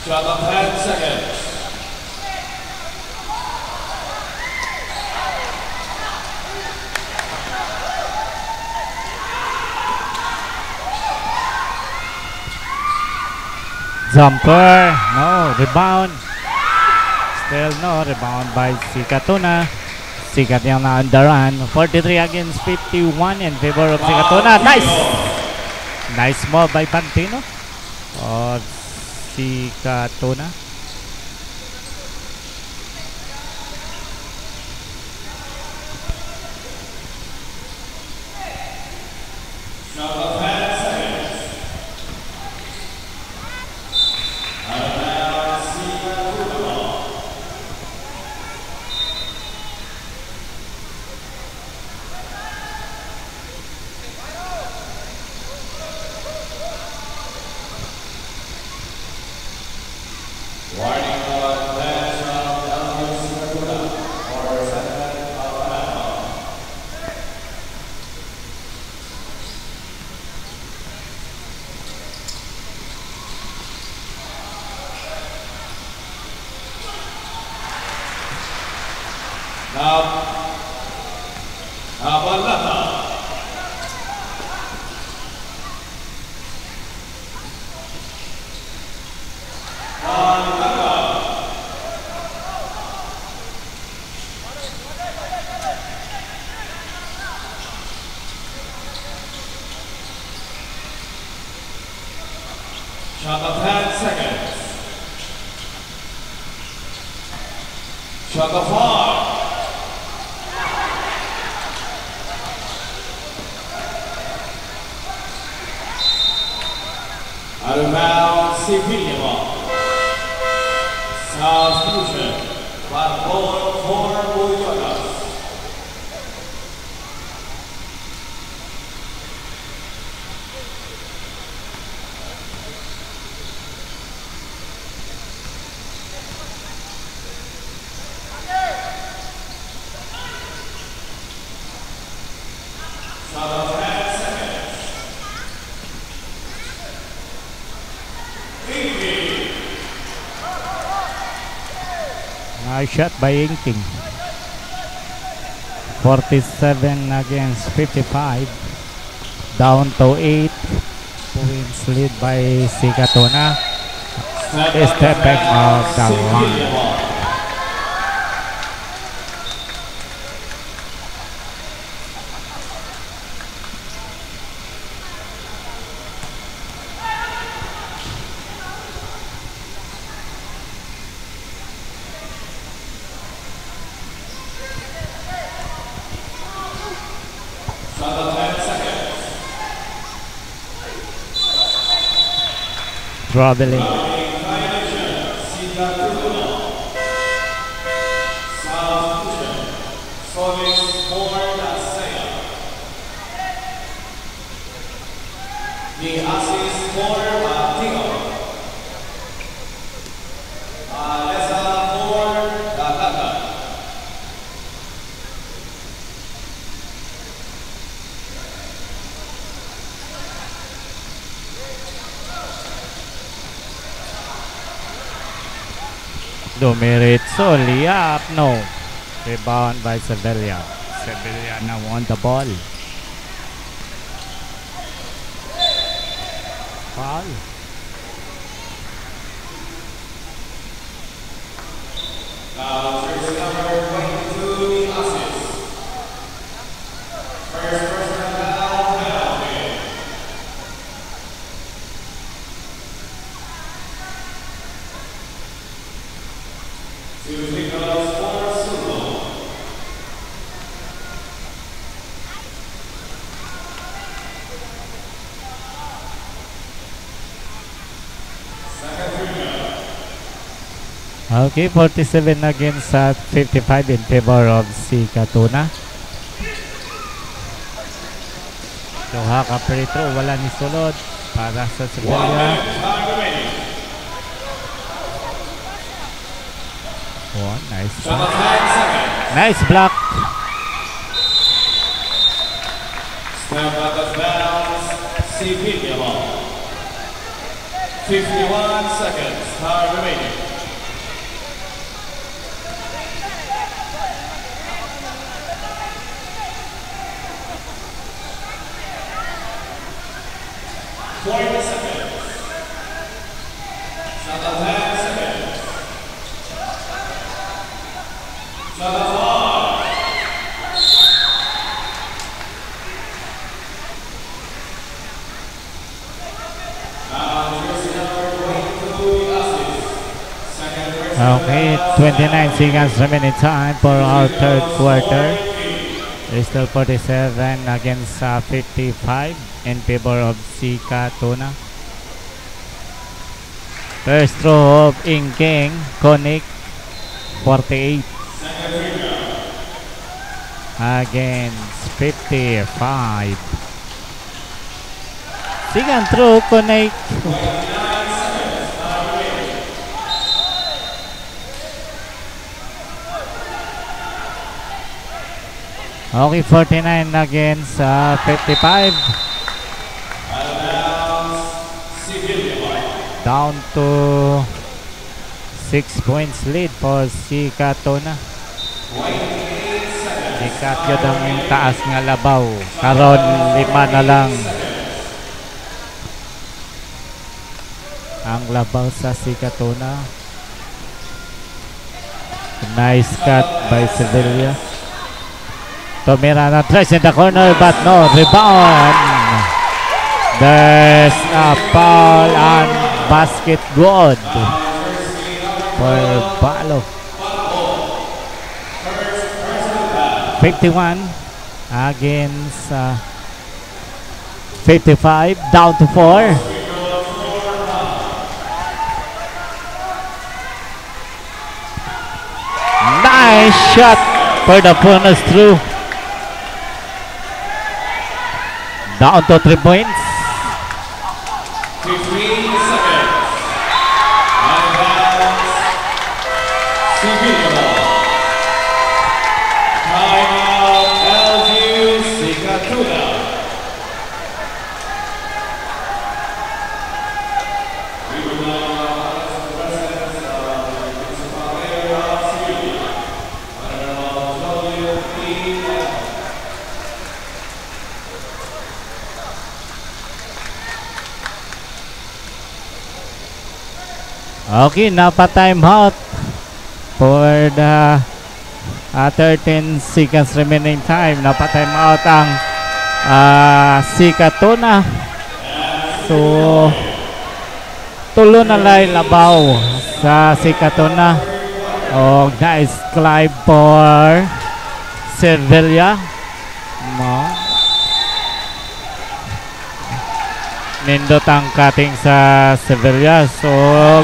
Shot of 10 seconds. Jumper. No. Rebound. Still no. Rebound by Sikatuna. Sikatuna on the run. 43 against 51 in favor of Sikatuna. Nice. Nice move by Pantino. Or Sikatuna. Shot of 10 seconds. Shot of 5. Out of bounds, Cipillo. Substitution. Platform for Boyotas. Nice shot by Inking. 47 against 55. Down to 8 points lead by Sikatuna. Stepping off the line. Traveling. The assist for Tigo. Alessa for Gataka. Dumiritso, layup, no. Rebound by Sevilla. Sevilla now won the ball. Foul. Now, jersey number 22, the assist. First personal foul, penalty. Two signals for Sulo. Second free throw. Okay, 47 against 55 in favor of Sikatuna. Duha ka free throw, wala ni sulod para sa 1 Sevilla. minute, time remaining. Oh, nice. Shot of 10 seconds. Nice block. Step out of bounds, Cipillo. 51 seconds, time remaining. Okay, 29 seconds remaining time for our third quarter. Still 47 against 55 in favor of Sika Tuna. First throw of Ingking Konik, 48 against 55. Second throw, Konik. Okay, 49 against 55. Down to 6 points lead for Sika Tuna. Sikat yun ang taas nga labaw. Karon 5 na lang ang labaw sa Sika Tuna. Nice cut by Sevilla. Tomirana tries in the corner but no rebound. There's a foul and basket good for Balo. 51 against 55, down to 4. Nice shot for the bonus through. Down to 3 points. 15 seconds. Sevilla. Timeout LSU Sika Tuna. We will now ask the president of the municipal area of Sevilla, Honorable W.P. Okay, napa-time out for the 13 seconds remaining time. Napa-time out ang Sika Tuna. So, tulo na lay labaw sa Sika Tuna. Oh, nice climb for Sevilla. Nindot ang cutting sa Sevilla. So,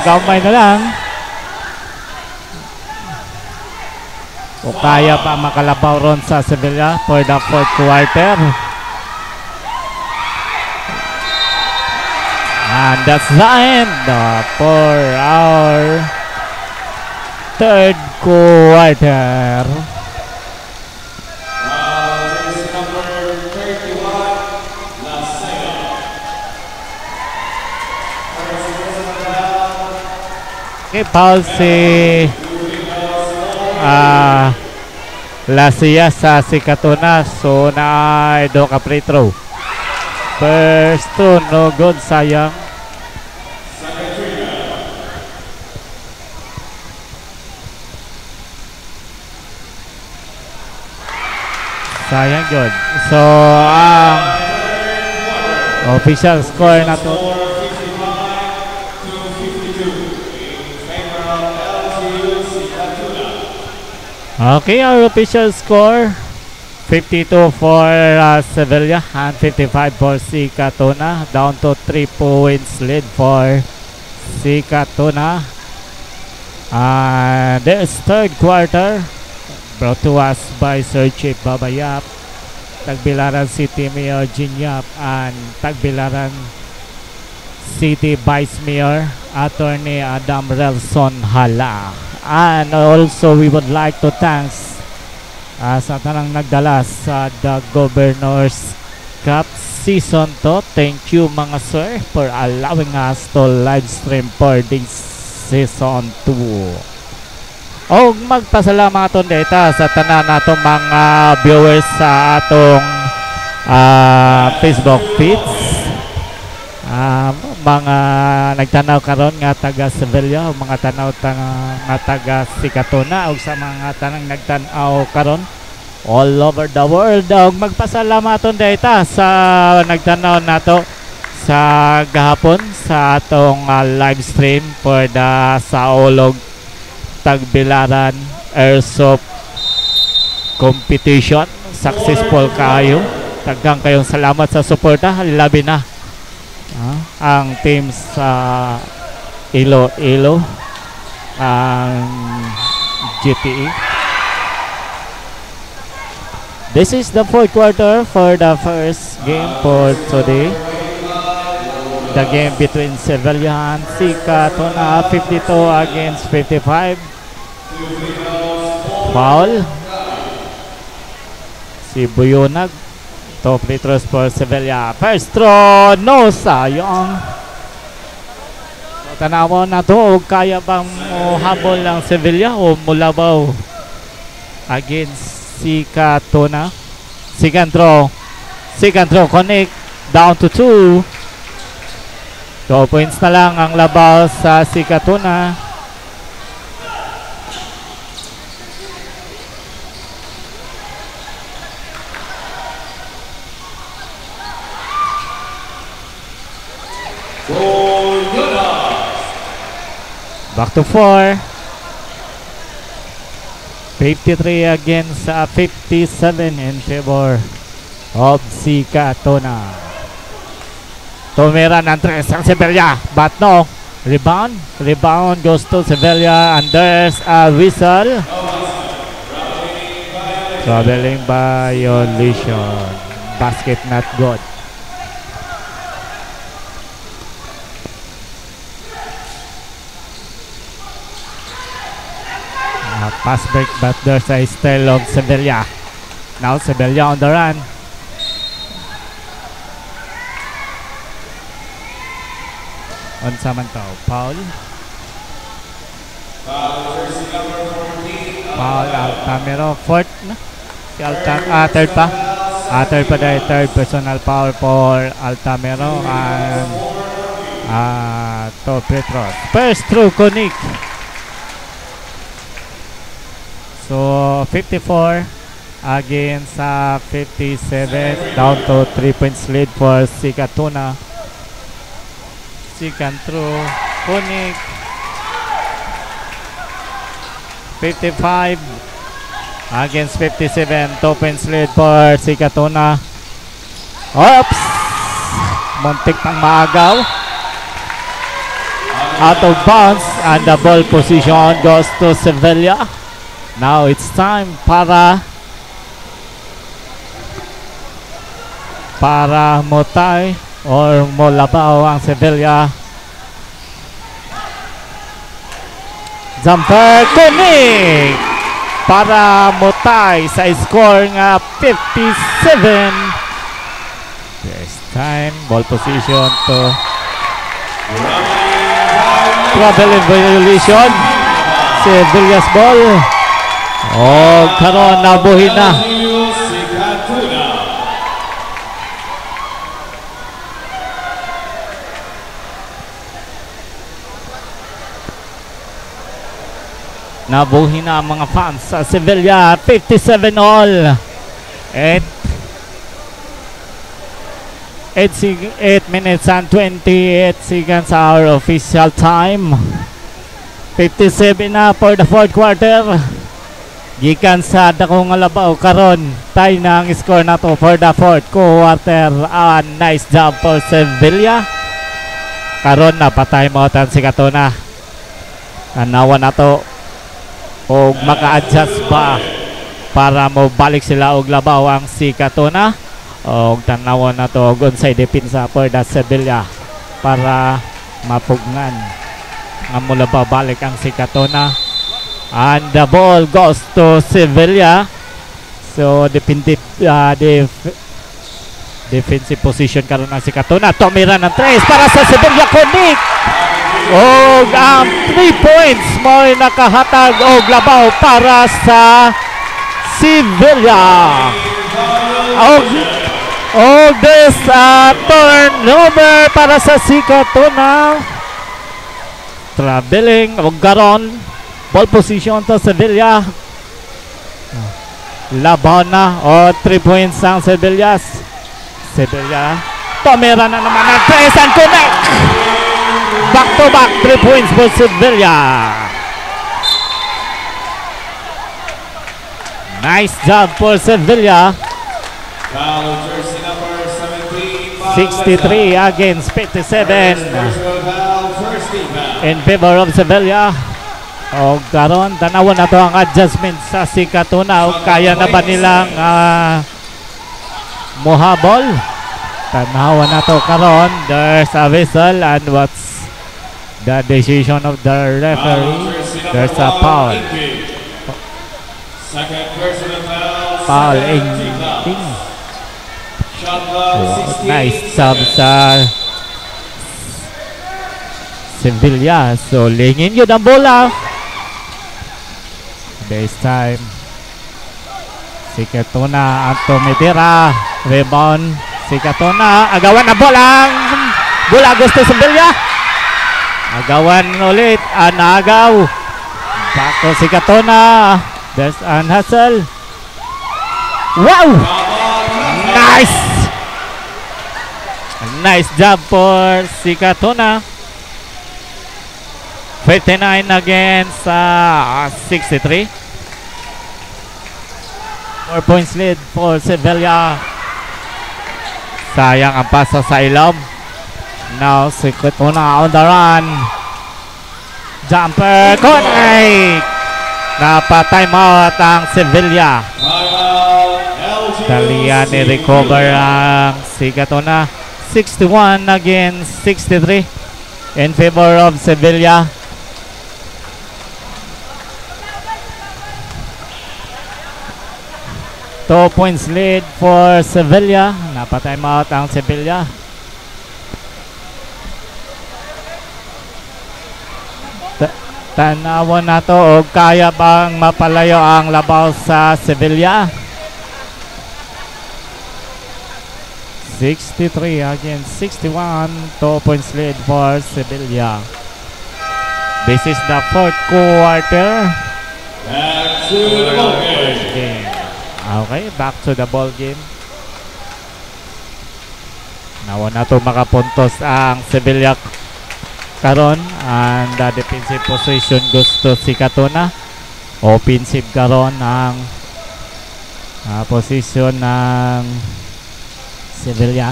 gamay na lang. O kaya pa makalabaw ron sa Sevilla for the fourth quarter. And that's the end for our third quarter. Okay, foul si Lasia sa Sika Tuna. So, na do ka free throw. First two, no good, sayang. Sayang good. So, ang official score na to. Okay, our official score 52 for Sevilla and 55 for Sika Tuna. Down to 3 points lead for Sika Tuna. This third quarter brought to us by Sir Chief Babayap, Tagbilaran City Mayor Jinyap, and Tagbilaran City Vice Mayor Attorney Adam Relson Hala. And also we would like to thanks sa tanang nagdala sa the Governor's Cup Season 2. Thank you mga sir for allowing us to live stream for this Season 2. O magpasalamat aton data sa tanan natong mga viewers sa atong Facebook feeds. mga nagtanaw karon nga taga Sevilla o mga tanaw nga taga Sikatuna o sa mga tanang nagtanaw karon all over the world. Og magpasalamaton dayta sa nagtanaw nato sa gahapon sa atong live stream for the Saolog Tagbilaran Airsoft competition. Successful kayo. Tagang kayong salamat sa suporta. Labi na ang team sa Iloilo, ang GTE. This is the fourth quarter for the first game for today. The game between Sevilla and Sikatuna, 52 against 55. Foul. Si Buyonag. Top free throws for Sevilla. First throw, no, sayang. So, tanawan na to, kaya bang habol ng Sevilla o mulabaw against Sikatuna. Second throw, connect, down to 2. 2 points na lang ang labaw sa Sikatuna. Back to 4. 53 against 57 in favor of Sikatuna. Tumira ng 3 ang Sevilla, but no. Rebound goes to Sevilla and there's a whistle. Traveling violation. Basket not good. Pass break, but there's a steal of Sevilla. Now Sevilla on the run. On Samantao, foul. Foul Altamiro, fourth. Si third pa. Third pa dahil third personal foul for Altamiro and to Petros. First through Konik. So 54 against 57, down to 3 points lead for Sikatuna. Second through Konik. 55 against 57, 2 points lead for Sikatuna. Oops! Muntik pang maagaw. Out of bounds and the ball position goes to Sevilla. Now it's time para motay or molabaw ang Sevilla. Jumper Konik para motay sa score nga 57. This time ball position to traveling violation. Sevilla's ball. Oh, karon nabuhin na. Nabuhin na ang mga fans sa Sevilla. 57 all. 8 minutes and 28 seconds our official time. 57 na for the fourth quarter. Gikan sa dakong labaw karon, tay na ang score na to for the fourth quarter. Nice job for Sevilla. Karon na patay mo tan Sikatuna. Tanawan na to o maka-adjust ba para mo balik sila og labaw ang Sikatuna. Og tanawan na to og unsay depensa for the Sevilla para mapugnan nga mula ba balik ang Sikatuna. And the ball goes to Sevilla. So defensive position karon ang Sikatuna. Tumira ng 3 para sa Sevilla. Konik. Og ang 3 points mo nakahatag og labaw para sa Sevilla. Og Oh, this turnover para sa Sikatuna. Traveling, Garon. Ball position to Sevilla. Laban na. 3 points ang Sevilla. Sevilla. Tumira na naman ang 3 and connect. Back to back 3 points for Sevilla. Nice job for Sevilla. Foul jersey number 17. 63 against 57 in favor of Sevilla. O karon tanawan na to ang adjustment sa Sikatuna. O kaya na ba nilang muhabol? Tanawan na to karon. There's a whistle and what's the decision of the referee? There's a foul. Second personal foul. Foul in Shot clock 16. nice job sa Sevilla. So lingin yun ang bola. This time Sikatuna ang tumitira. Rebound Sikatuna. Agawan na bola. Bola gusto Sevilla. Agawan ulit. Anagaw. Back to Sikatuna. There's an hustle. Wow! Nice! Nice job for Sikatuna. 59 against 63. 4 points lead for Sevilla. Sayang ang pasa sa ilog. Now Sikatuna on the run. Jumper connect. Napa-time out ang Sevilla. Talian ni-recover ang Sikatuna. 61 against 63 in favor of Sevilla. Two points lead for Sevilla. Napa-time out ang Sevilla. Tanawon na to o kaya bang mapalayo ang labaw sa Sevilla. 63 against 61. 2 points lead for Sevilla. This is the fourth quarter. Back to the ball game. Okay, back to the ball game. Nawa na to makapuntos ang Sevilla karon, and the defensive position gusto Sikatuna. Offensive karon ang position ng Sevilla.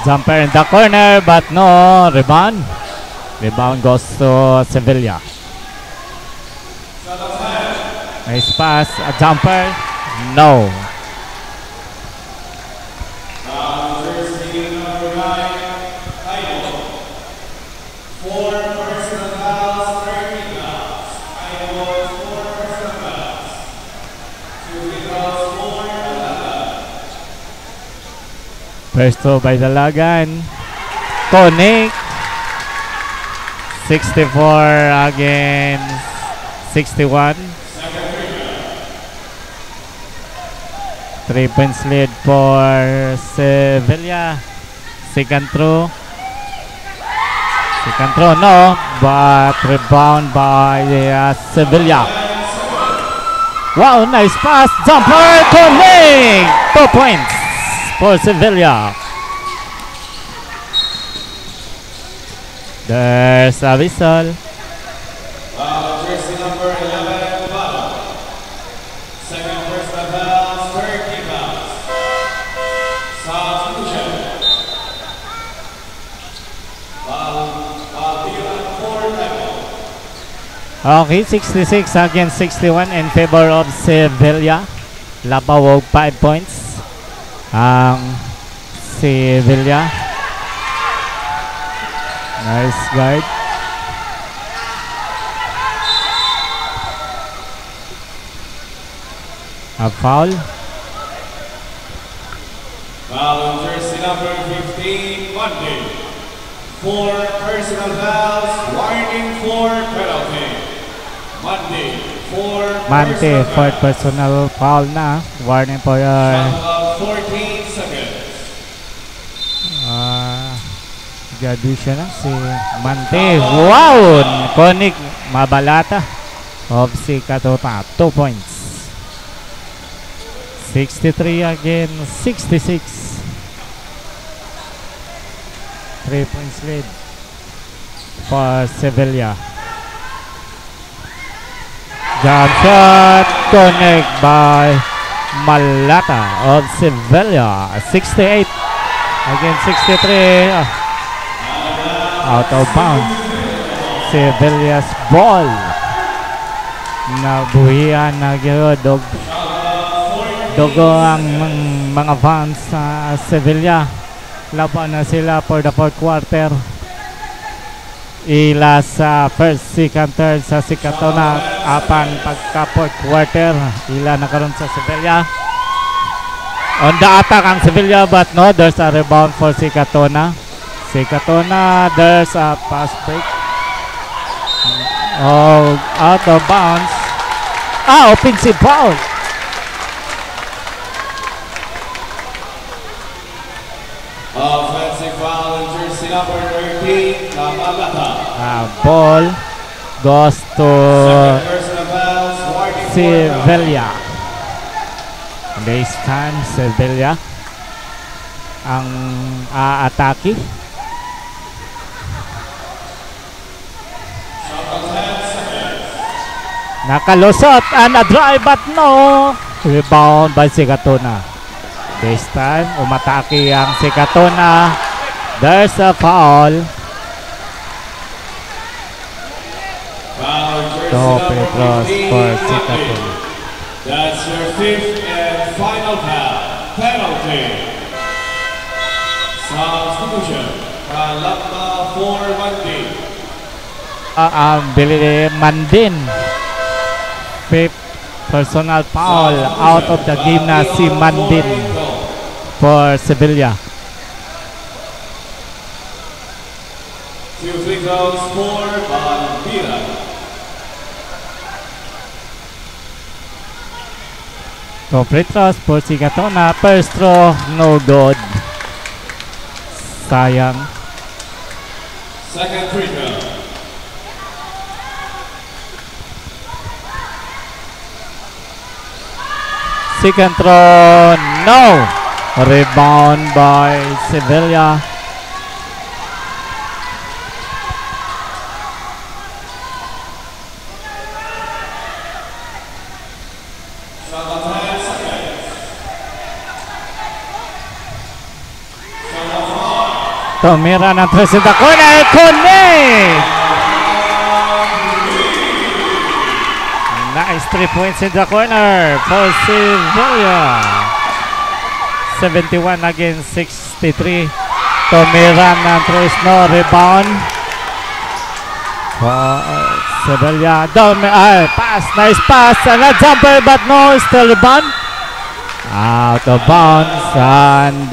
Jumper in the corner but no rebound. Rebound goes to Sevilla. Nice pass, a jumper, no. First throw by Dalagan. Connect. 64 against 61. 3 points lead for Sevilla. Second throw. Second throw, no. But rebound by Sevilla. Wow, nice pass. Jumper, connect. 2 points for Sevilla. There's a whistle. Jersey number 11, Bala. Second personal foul, Turkey fouls. Substitution. Okay, 66 against 61 in favor of Sevilla. Labaw og 5 points ang Sevilla. Nice guard. A foul. Foul on jersey number 15, Monday. 4 personal fouls, warning for penalty. Monday, 4 Mante, personal fourth fouls. personal foul na. Warning for Shot clock 14 seconds. graduation na si Mante. Wow! Konik, mabalata. Of si Katona, 2 points. 63 again, 66. 3 points lead for Sevilla. Jump shot, connect by Malata of Sevilla. 68 again, 63. Out of bounds. Sevilla's ball. Nabuhian na gyud Dogo ang mga fans sa Sevilla. Laban na sila for the fourth quarter. Ila sa first, second, third sa si Katona. Apan pagka fourth quarter, ila na karon sa Sevilla. On the attack ang Sevilla, but no, there's a rebound for si Katona. Si Katona, there's a pass break. Oh, out of bounds. Offensive foul. Offensive foul in jersey number 13, Malata. Ball goes to Second personal fouls, warning for penalty. Sevilla. This time, Sevilla ang aatake. Nakalusot and a drive but no. Rebound by si Katona. This time, umatake ang si Katona. There's a foul. Foul jersey Two number free throws 15, for si Monday. Katona. That's your fifth and final foul. Penalty. Substitution. Kalamba for Monday. Billy Mandin. Fifth personal foul out of the game na si Mandin for Sevilla. 2 free throws for Valvira. So free throws for si Katona. First throw, no good. Sayang. Second free throw. Second throw, no. Rebound by Sevilla. Shot clock 10 seconds. Shot clock 5. Tumira ng 3 in the corner. Connect! Nice 3 points in the corner for Sevilla. 71 against 63. Tumira ng 3, no rebound. Sevilla. Pass, nice pass. And a jumper but no, still rebound. Out of bounds. And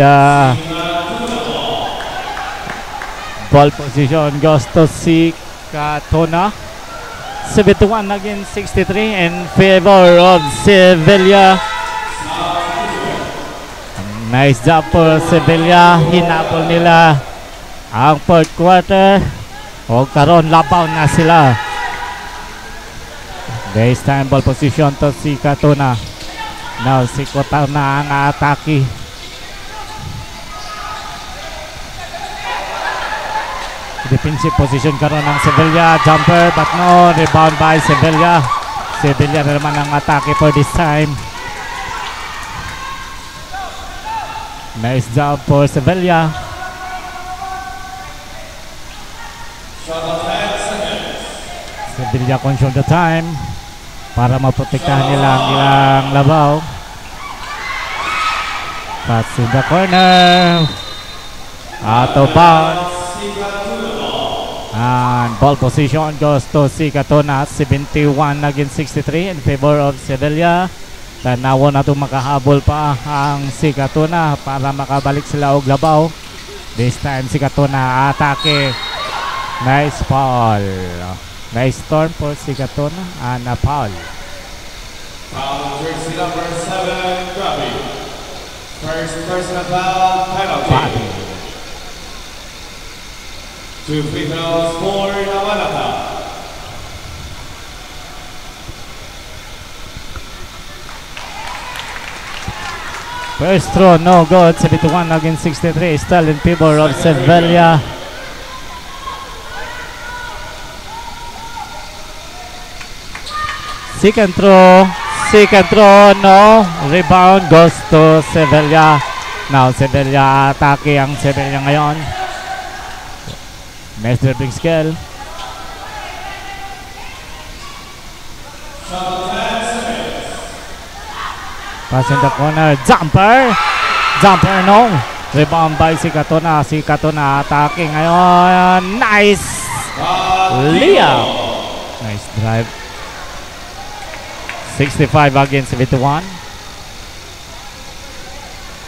ball position goes to si Katona. 71 against 63 in favor of Sevilla. Nice job for Sevilla. Hinapol nila ang fourth quarter. O karon labaw na sila. This time ball position to si Katona. Now si Katona ang atake. Defensive position karon ng Sevilla. Jumper but no. Rebound by Sevilla. Sevilla na naman ang atake for this time. Nice job for Sevilla. Shot clock 10 seconds. Sevilla consume the time para maprotektahan nila ang ilang labaw. Pass in the corner. Out of bounds. And ball position goes to si Katona. 71 against 63 in favor of Sevilla. Tanawo na itong makahabol pa ang si Katona para makabalik sila og labaw. This time si Katona atake. Nice foul. Nice turn for si Katona. Na foul. Foul jersey number 7, Gabi. First personal foul, penalty. 2 free throws for Navalata. First throw, no good. 71 against 63. Still in favor of Sevilla. Second throw, no. Rebound goes to Sevilla. Now Sevilla atake ang Sevilla ngayon. Nice dribbling skill. Pass in the corner. Jumper, no. Rebound by si Katona. Si Katona atake ngayon. Nice layup. Nice drive. 65 against 71.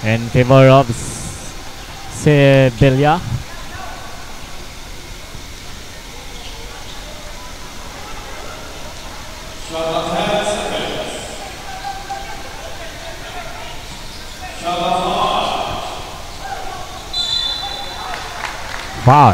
In favor of Sevilla. Foul.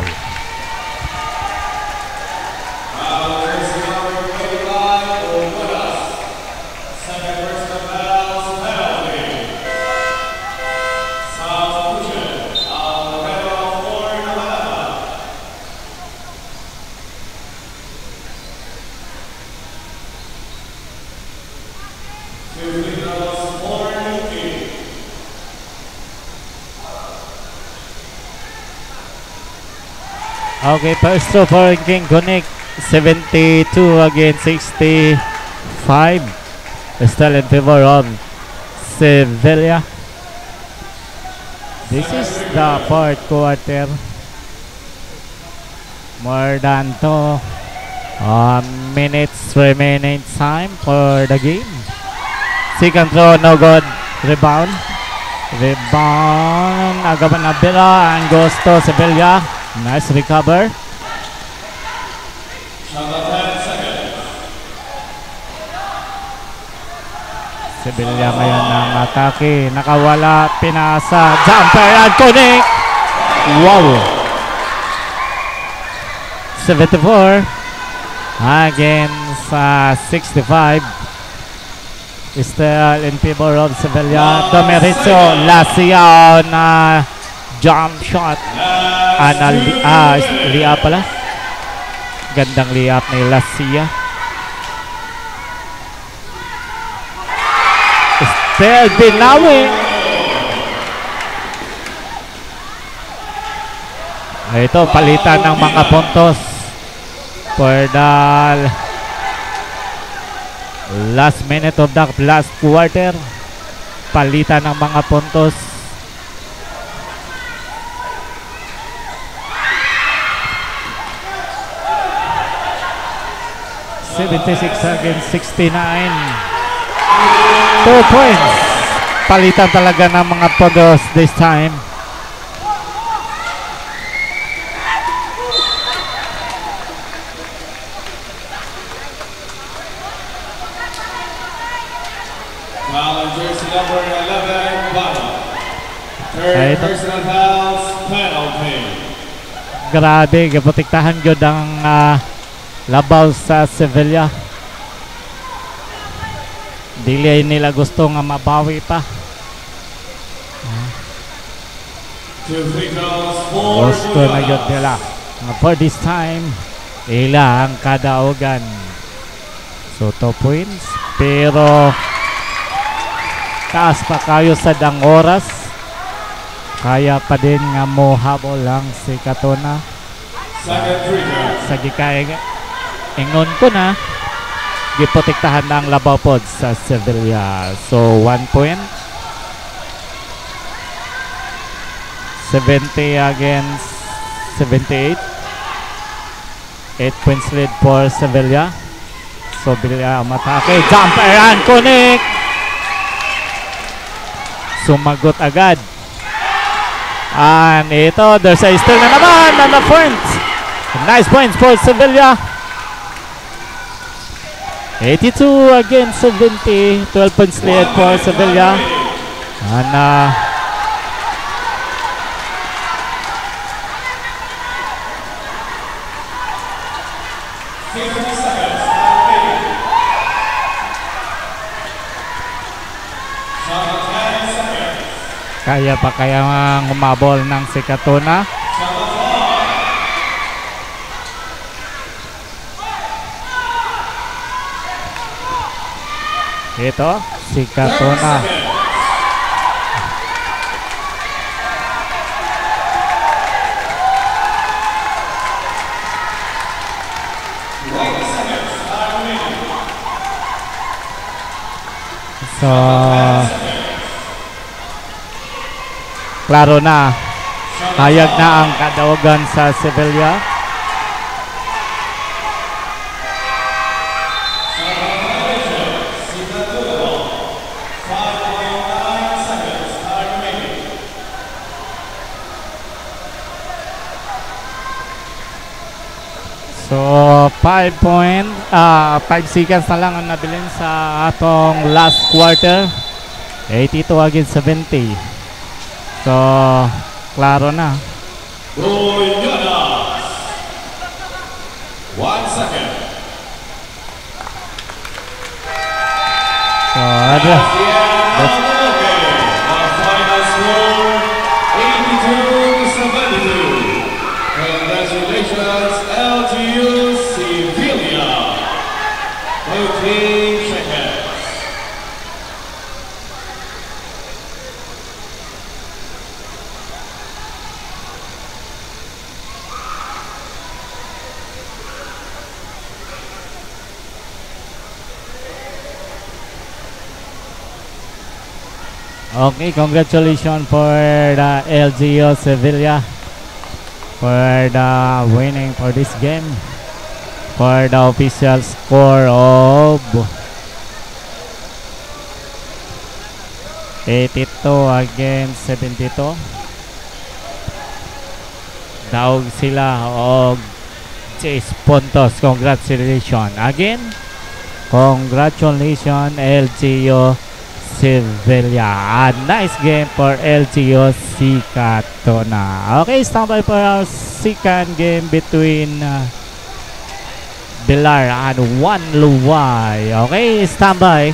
Okay, first throw for King Connect. 72 against 65. Still in favor of Sevilla. This is the fourth quarter. More than 2 minutes remaining time for the game. Second throw, no good. Rebound. Agapan na Bila and goes to Sevilla. Nice recover. Sevilla ngayon ng atake. Nakawala, pinasa. Jumper and connect. Wow. 74 against 65. Still in favor of Sevilla. Domerizzo, Lacia na jump shot. Liap pala. Gandang liap ni Lacia. Still Binawi. Ito, palitan ng mga puntos for the last minute of the last quarter. Palitan ng mga puntos. 76 against 69. 2 points. Palitan talaga ng mga puntos this time. Jersey number 11, Bala. Third personal fouls, penalty. Grabe, kaprotektahan yun ang labaw sa Sevilla. Dili nila gusto nga mabawi pa. Gusto na yun nila. For this time, ilang kadaugan. So 2 points. Pero taas pa kayo sa dang oras. Kaya pa din nga mo habol lang si Katona. Sa gikaya ingon ko na giprotektahan na ang labaw pod sa Sevilla. So 1 point. 70 against 78. 8 points lead for Sevilla. So Sevilla matake. Jumper and connect. Sumagot agad And ito, there's a steal na naman on the point. Nice points for Sevilla. 82 against 70. 12 points lead for Sevilla. And kaya pa kaya umabol ng si Katona. Ito, si Katona. So, klaro na. Hayag na ang kadawagan sa Sevilla. So, 5 seconds na lang ang nabilin sa atong last quarter. 82 against 70. So, klaro na. Bulyonas. 1 second. So, The final score, 82-72. Congratulations, LGU Sevilla. 14 seconds. okay, congratulations for the LGO Sevilla for the winning for this game. For the official score of 82 against 72. Daog sila og 6 puntos. Congratulations. Again, congratulations LGO Sevilla. A nice game for LGO Katona. Okay, stand by for our second game between Bilar and Juan Luwai. Okay, stand by.